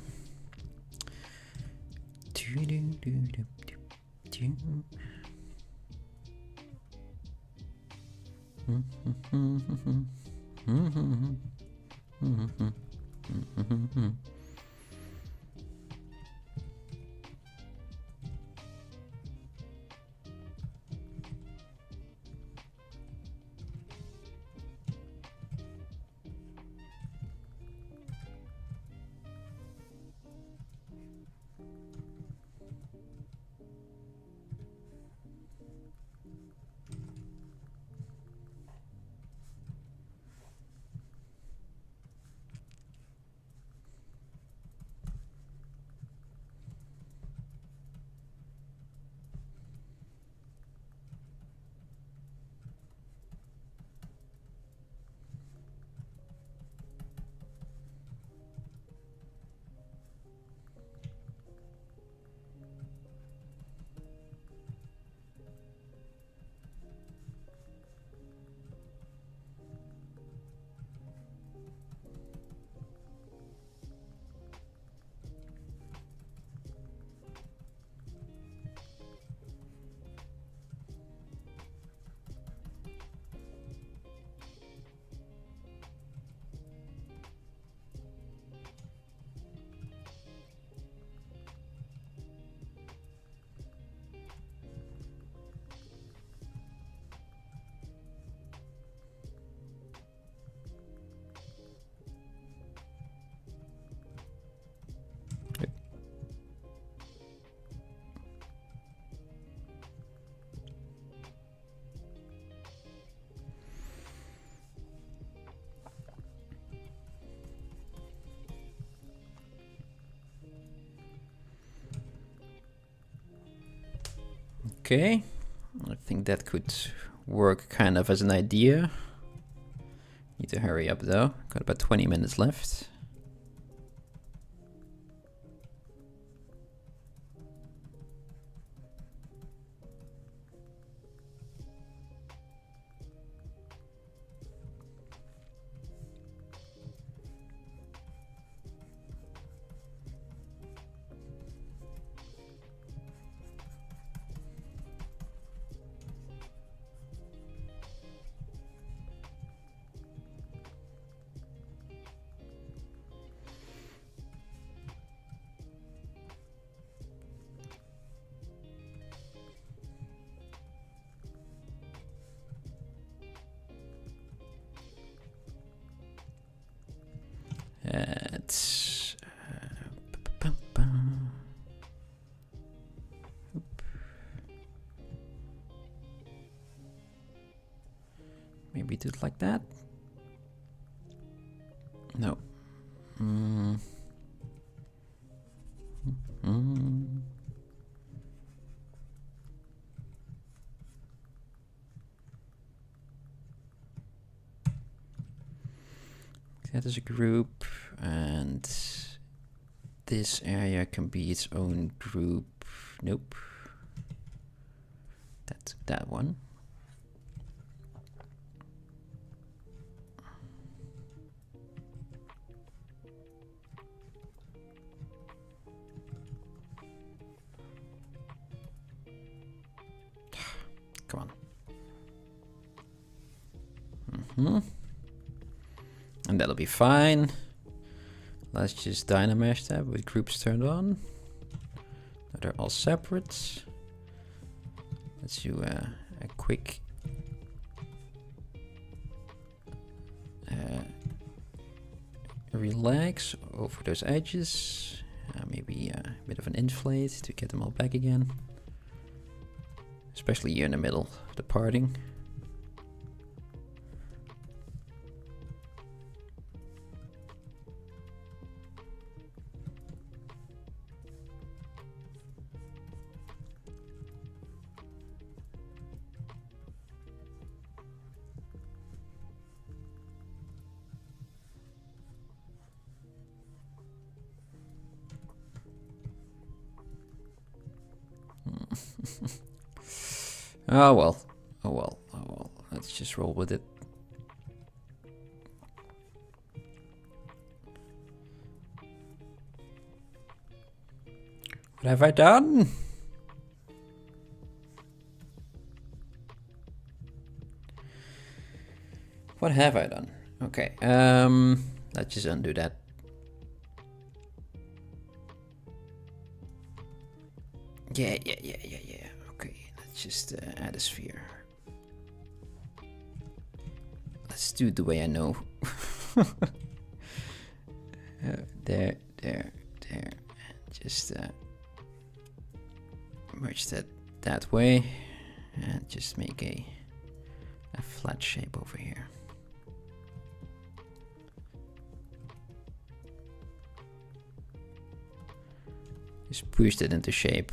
Okay, I think that could work kind of as an idea. Need to hurry up though, got about 20 minutes left. It's maybe do it like that. No. That is a group, and this area can be its own group. Nope. That's that one. come on. And that'll be fine. Let's just dynamesh that with groups turned on. They're all separate. Let's do a quick relax over those edges. Maybe a bit of an inflate to get them all back again. Especially here in the middle, the parting. Oh well, oh well, oh well. Let's just roll with it. What have I done? What have I done? Okay, let's just undo that. Yeah. Okay, let's just add a sphere. Let's do it the way I know. There. Just merge that way, and just make a flat shape over here. Just push it into shape.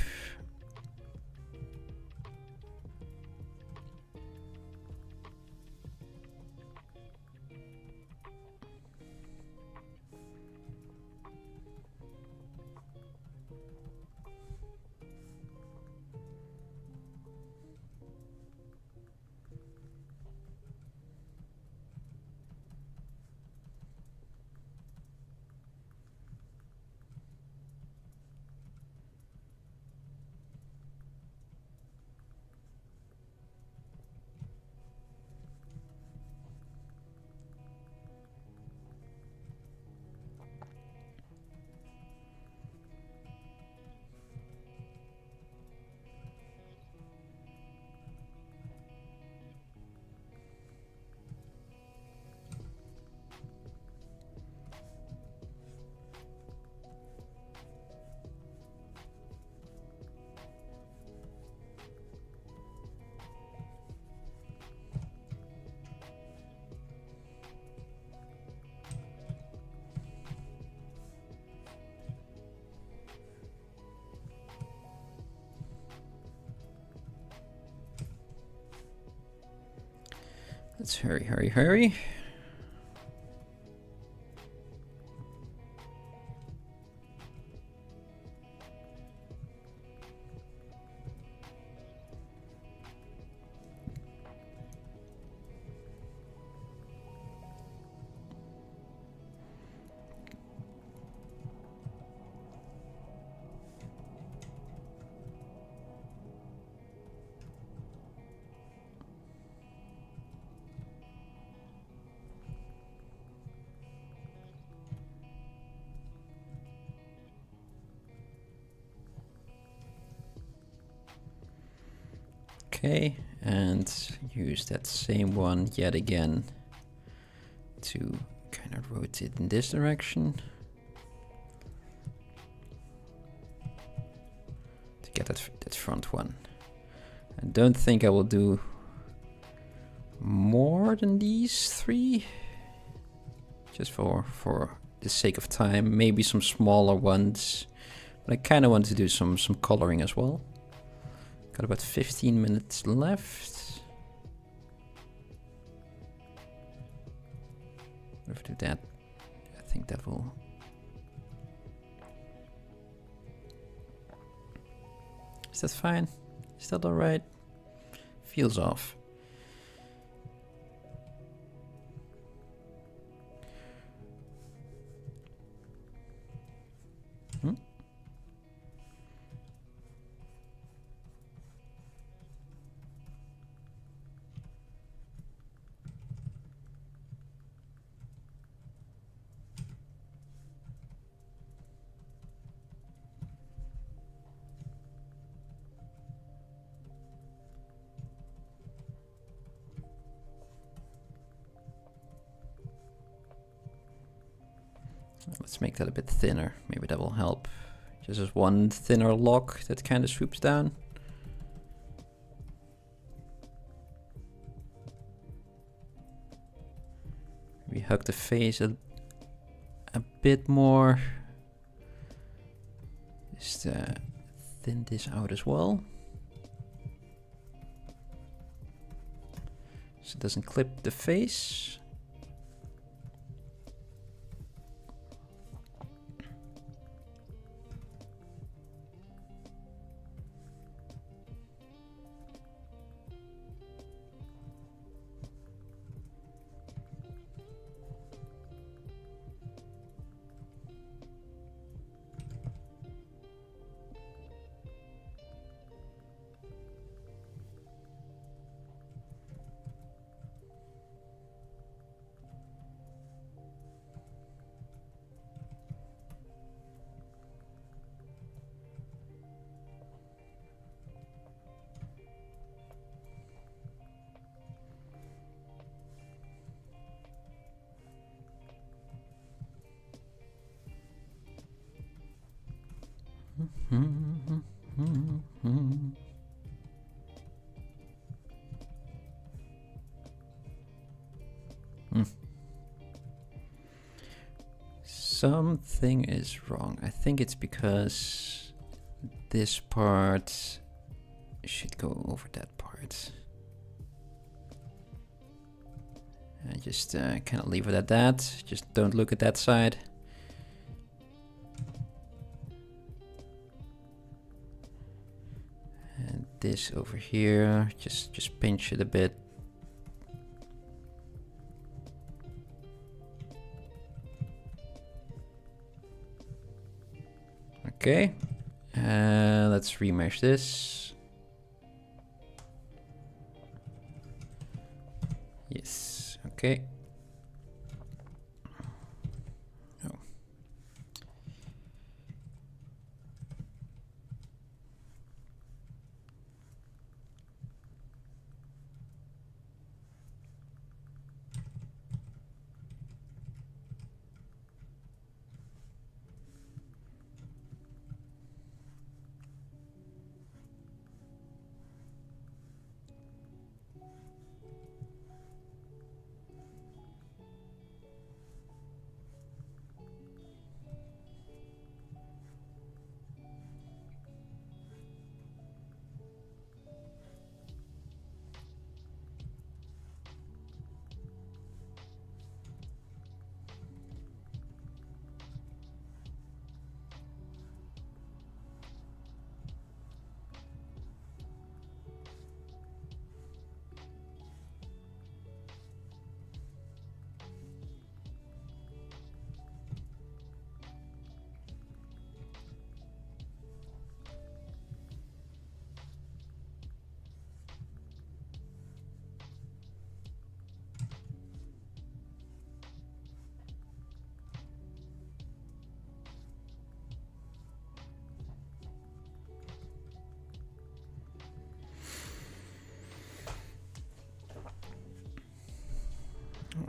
Let's hurry. Okay, and use that same one yet again to kind of rotate in this direction to get that front one. I don't think I will do more than these three, just for the sake of time. Maybe some smaller ones, but I kind of want to do some coloring as well. Got about 15 minutes left. If I do that, I think that will. Is that fine? Is that alright? Feels off. Let's make that a bit thinner. Maybe that will help. Just as one thinner lock that kind of swoops down. We hug the face a bit more. Just thin this out as well. So it doesn't clip the face. Something is wrong. I think it's because this part should go over that part. And just kind of leave it at that. Just don't look at that side. And this over here, just pinch it a bit. Okay, let's remesh this. Yes, okay. Oh.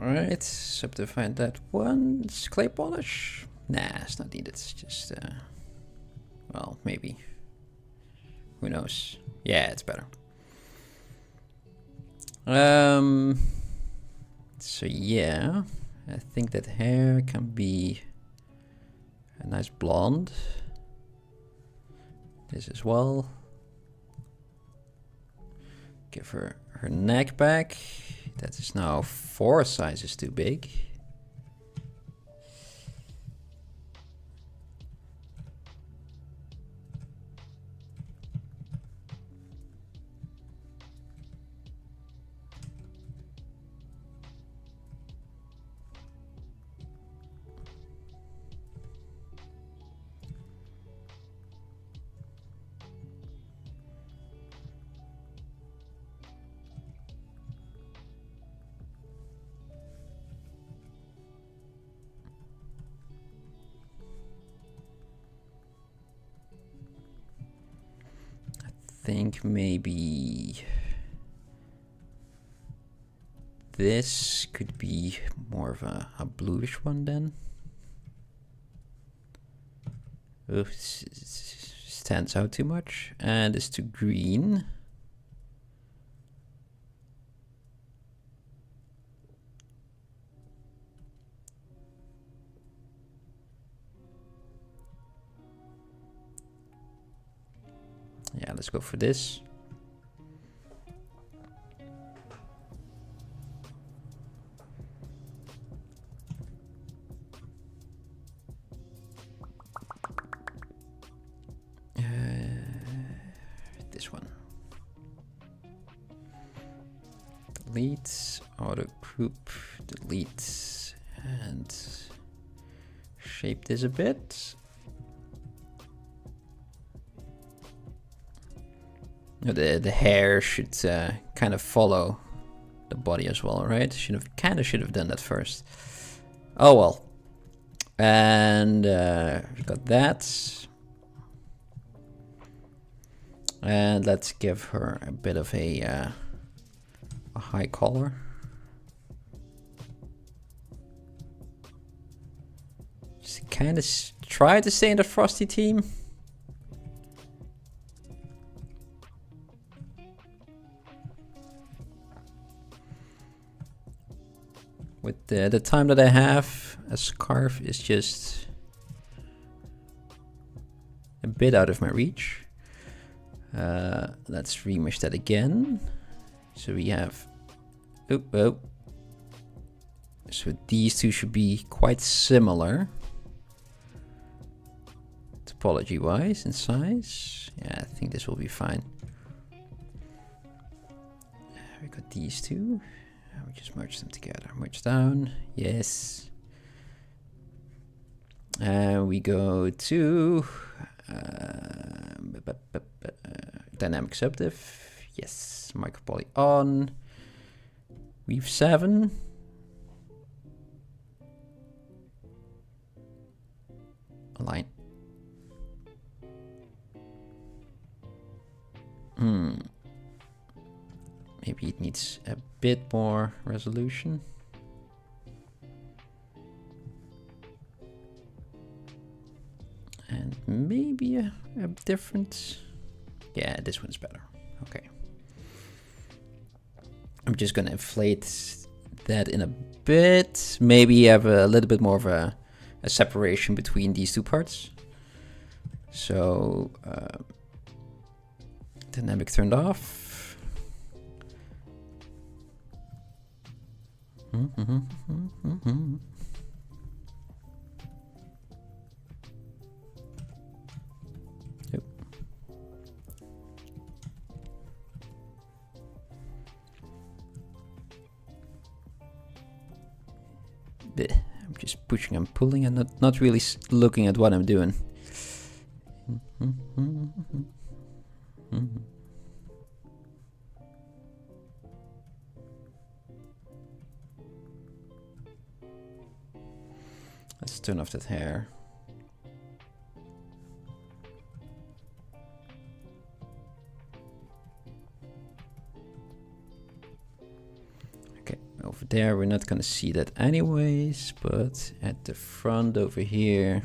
Alright, subdivide that one. It's clay polish. Nah, it's not needed. It's just, well, maybe. Who knows? Yeah, it's better. So yeah, I think that hair can be a nice blonde. This as well. Give her her neck back. That is now 4 sizes too big. Think maybe this could be more of a bluish one then. Stands out too much, and it's too green. Yeah, let's go for this. This one. Delete, auto group, delete, and shape this a bit. The hair should kind of follow the body as well, right? Should have done that first. Oh well. And we got that. And let's give her a bit of a high collar. Just kind of try to stay in the frosty theme. With the time that I have, a scarf is just a bit out of my reach. Let's remesh that again. So we have, so these two should be quite similar topology wise in size. Yeah, I think this will be fine. We got these two. We just merge them together. Merge down. Yes. And we go to dynamic subdiv. Yes. Micropoly on. Weave 7. Align. Maybe it needs a bit more resolution. And maybe a different. Yeah, this one's better. Okay. I'm just gonna inflate that in a bit. Maybe have a little bit more of a separation between these two parts. So dynamic turned off. Yep. I'm just pushing and pulling and not really looking at what I'm doing. Let's turn off that hair. Okay, over there we're not gonna see that anyways, but at the front over here.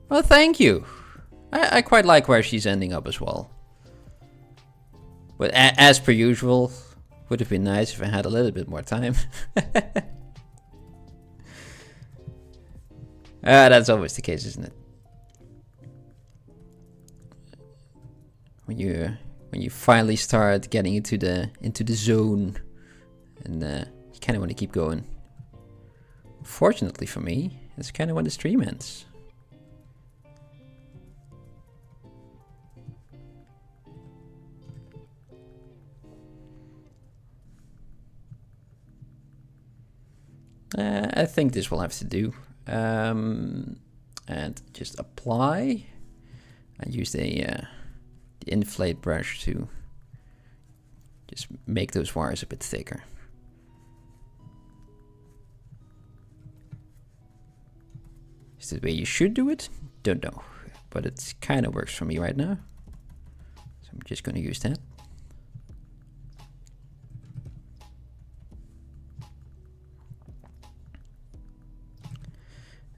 Well, thank you. I quite like where she's ending up as well. But as per usual, would have been nice if I had a little bit more time. That's always the case, isn't it? When you finally start getting into the zone, and you kind of want to keep going. Fortunately for me, that's kind of when the stream ends. I think this will have to do. And just apply. I use the inflate brush to just make those wires a bit thicker. Is this the way you should do it? Don't know. But it kind of works for me right now. So I'm just going to use that.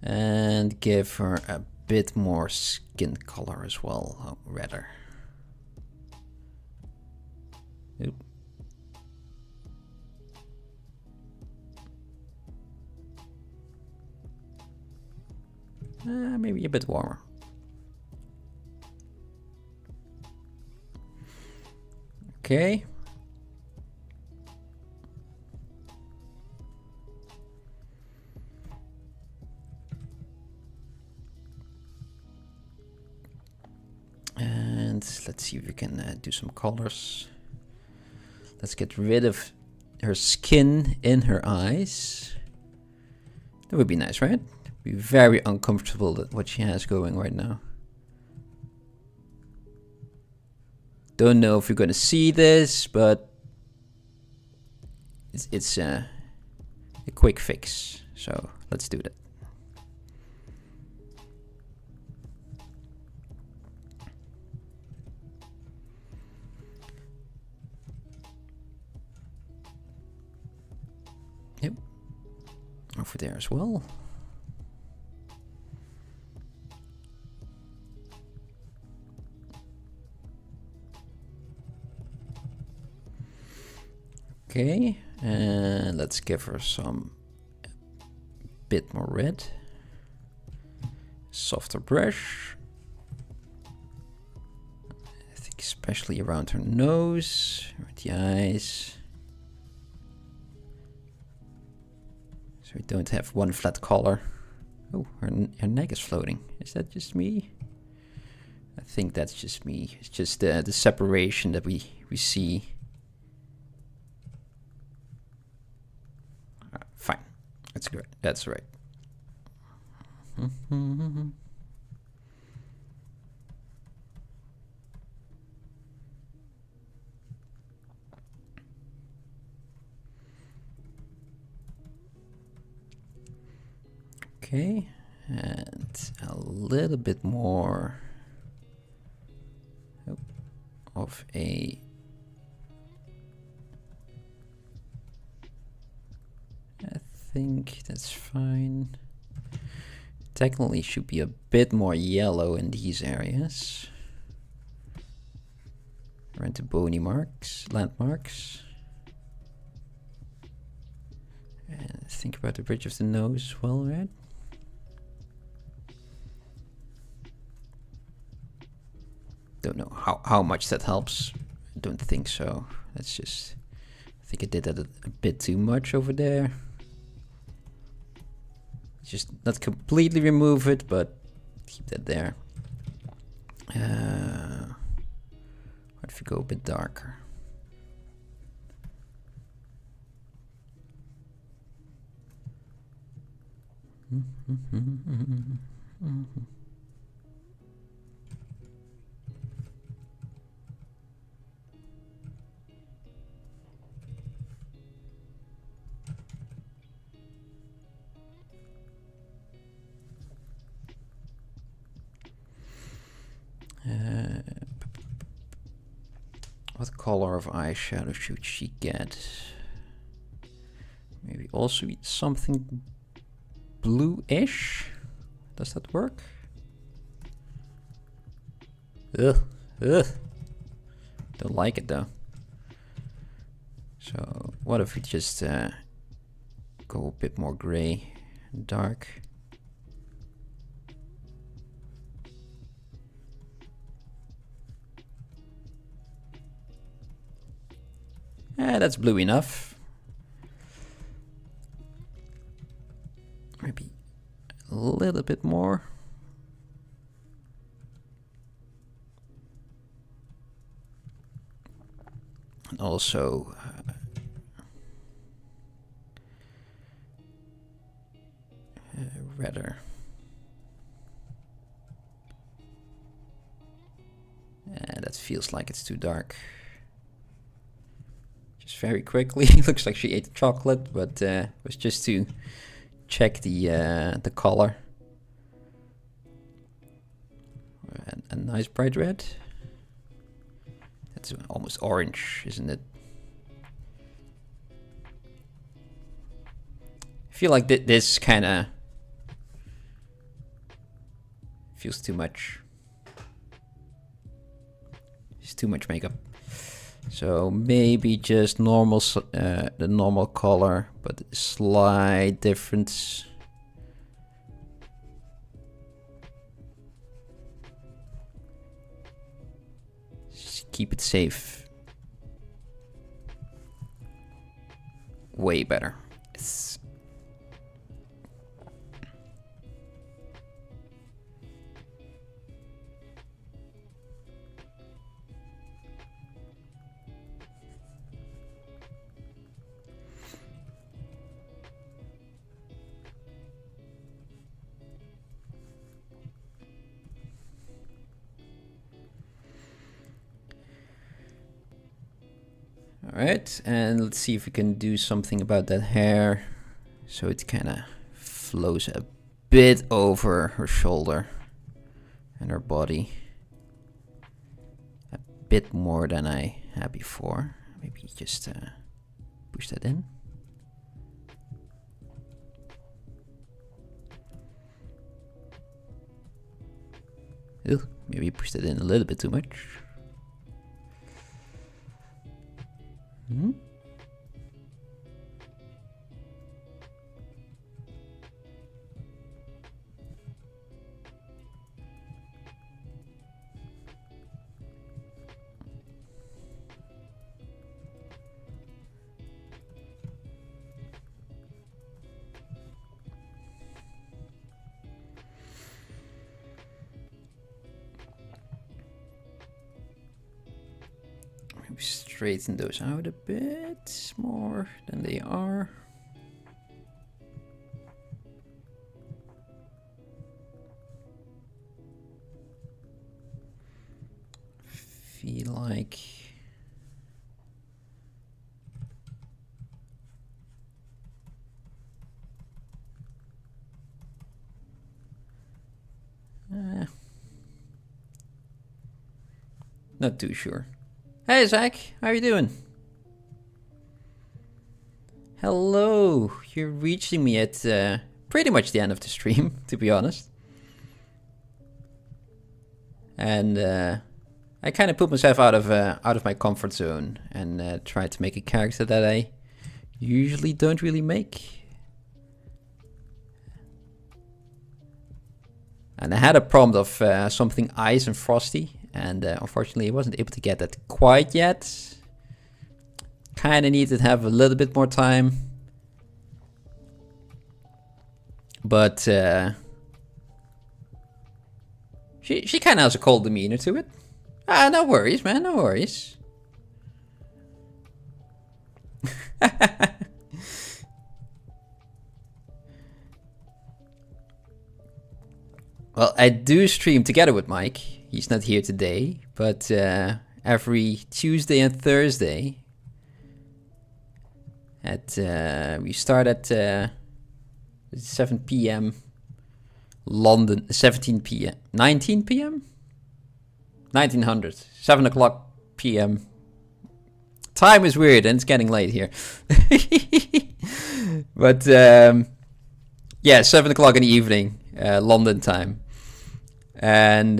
And give her a bit more skin color as well, rather. Oop. Maybe a bit warmer. Okay. And let's see if we can do some colors. Let's get rid of her skin in her eyes. That would be nice, right? Be very uncomfortable with what she has going right now. Don't know if you're gonna see this, but it's a quick fix. So let's do that. Yep. Over there as well. Okay, and let's give her some bit more red. Softer brush. I think especially around her nose, around the eyes. So we don't have one flat color. Oh, her neck is floating. Is that just me? I think that's just me. It's just the separation that we see. Fine. That's good. That's right. Okay, and a little bit more of a I think that's fine. Technically should be a bit more yellow in these areas. Around the bony marks, landmarks. And think about the bridge of the nose as well, right? Don't know how much that helps. I don't think so. That's just, I think I did that a bit too much over there. Just not completely remove it, but keep that there. What if you go a bit darker? What color of eyeshadow should she get? Maybe also something blue-ish? Does that work? Ugh. Don't like it though. So what if we just go a bit more gray and dark? That's blue enough. Maybe a little bit more. And also redder. That feels like it's too dark. Just very quickly, looks like she ate the chocolate, but it was just to check the color. And a nice bright red. That's almost orange, isn't it? I feel like this kind of Feels too much. It's too much makeup. So maybe just normal, the normal color, but slight difference. Just keep it safe. Way better. Yes. Alright, and let's see if we can do something about that hair so it kind of flows a bit over her shoulder and her body. A bit more than I had before. Maybe just push that in. Ugh, maybe push that in a little bit too much. Hmm? Maybe straighten those out a bit more than they are. Feel like not too sure. Hey Zach, how are you doing? Hello, you're reaching me at pretty much the end of the stream, to be honest. And I kind of put myself out of my comfort zone and tried to make a character that I usually don't really make. And I had a prompt of something ice and frosty, and unfortunately I wasn't able to get that quite yet. Kind of needed to have a little bit more time. But she kind of has a cold demeanor to it. Ah, no worries, man, no worries. Well, I do stream together with Mike. He's not here today, but every Tuesday and Thursday at we start at 7 p.m. London, 17 p.m. 19 p.m. 1900, 7 o'clock p.m. Time is weird and it's getting late here. But yeah, 7 o'clock in the evening, London time. And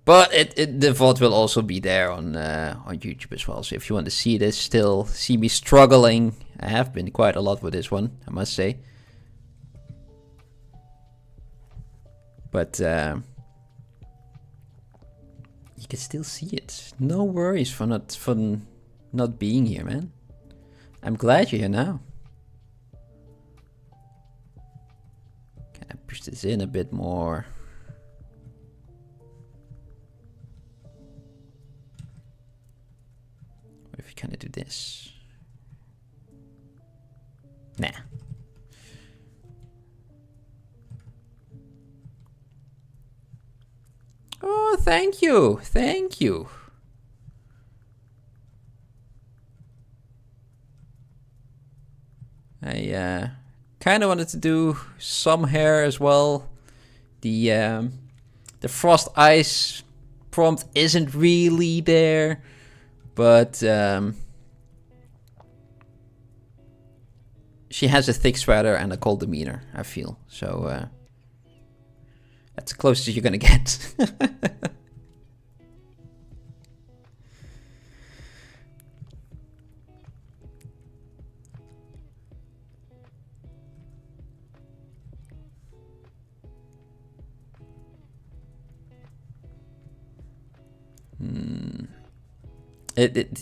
but the VOD will also be there on YouTube as well. So if you want to see this, still see me struggling, I have been quite a lot with this one, I must say. But you can still see it. No worries for not being here, man. I'm glad you're here now. Can I push this in a bit more? What if you kind of do this? Nah. Oh, thank you. Thank you. I kind of wanted to do some hair as well. The frost ice prompt isn't really there, but she has a thick sweater and a cold demeanor, I feel. So That's the closest you're gonna get.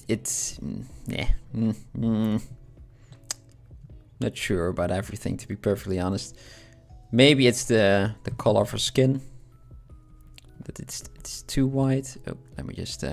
It's yeah. Not sure about everything, to be perfectly honest. Maybe it's the color of her skin, that it's too white. Oh, let me just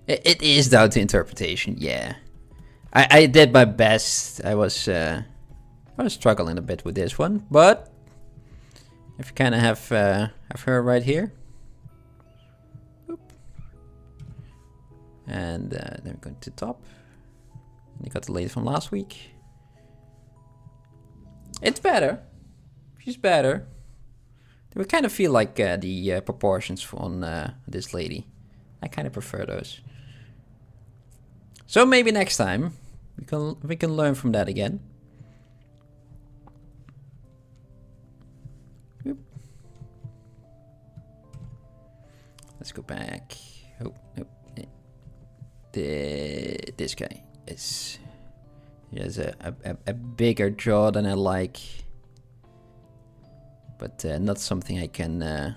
It is down to interpretation, yeah. I did my best. I was struggling a bit with this one, but if you kind of have her right here, oop. And then we're going to the top. You got the lady from last week. It's better. She's better. We kind of feel like the proportions on this lady. I kind of prefer those. So maybe next time we can learn from that again. Oop. Let's go back. Oh, no. This guy is. He has a bigger jaw than I like, but not something I can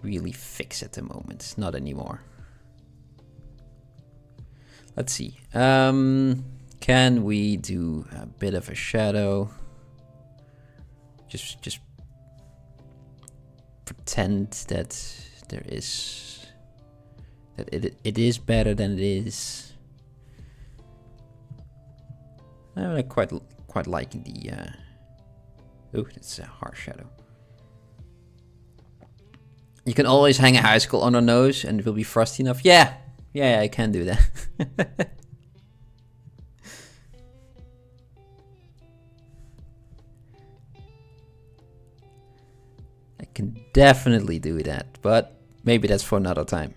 really fix at the moment. Not anymore. Let's see. Can we do a bit of a shadow? Just pretend that there is that it is better than it is. I'm quite liking the. Oh, it's a harsh shadow. You can always hang a icicle on her nose, and it will be frosty enough. Yeah. Yeah, I can do that. I can definitely do that, but maybe that's for another time.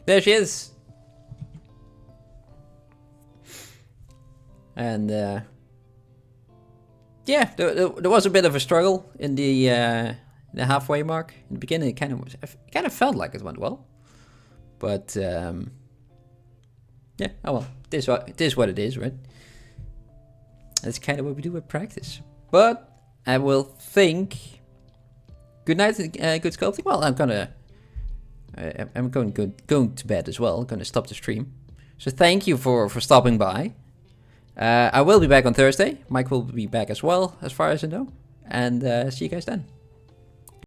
There she is. And yeah, there was a bit of a struggle in the halfway mark. In the beginning, it kind of felt like it went well, but yeah. Oh well, this is what it is, right? That's kind of what we do with practice. But I will think. Good night, good sculpting. Well, I'm going to bed as well. I'm gonna stop the stream. So thank you for stopping by. I will be back on Thursday. Mike will be back as well, as far as I know. And see you guys then.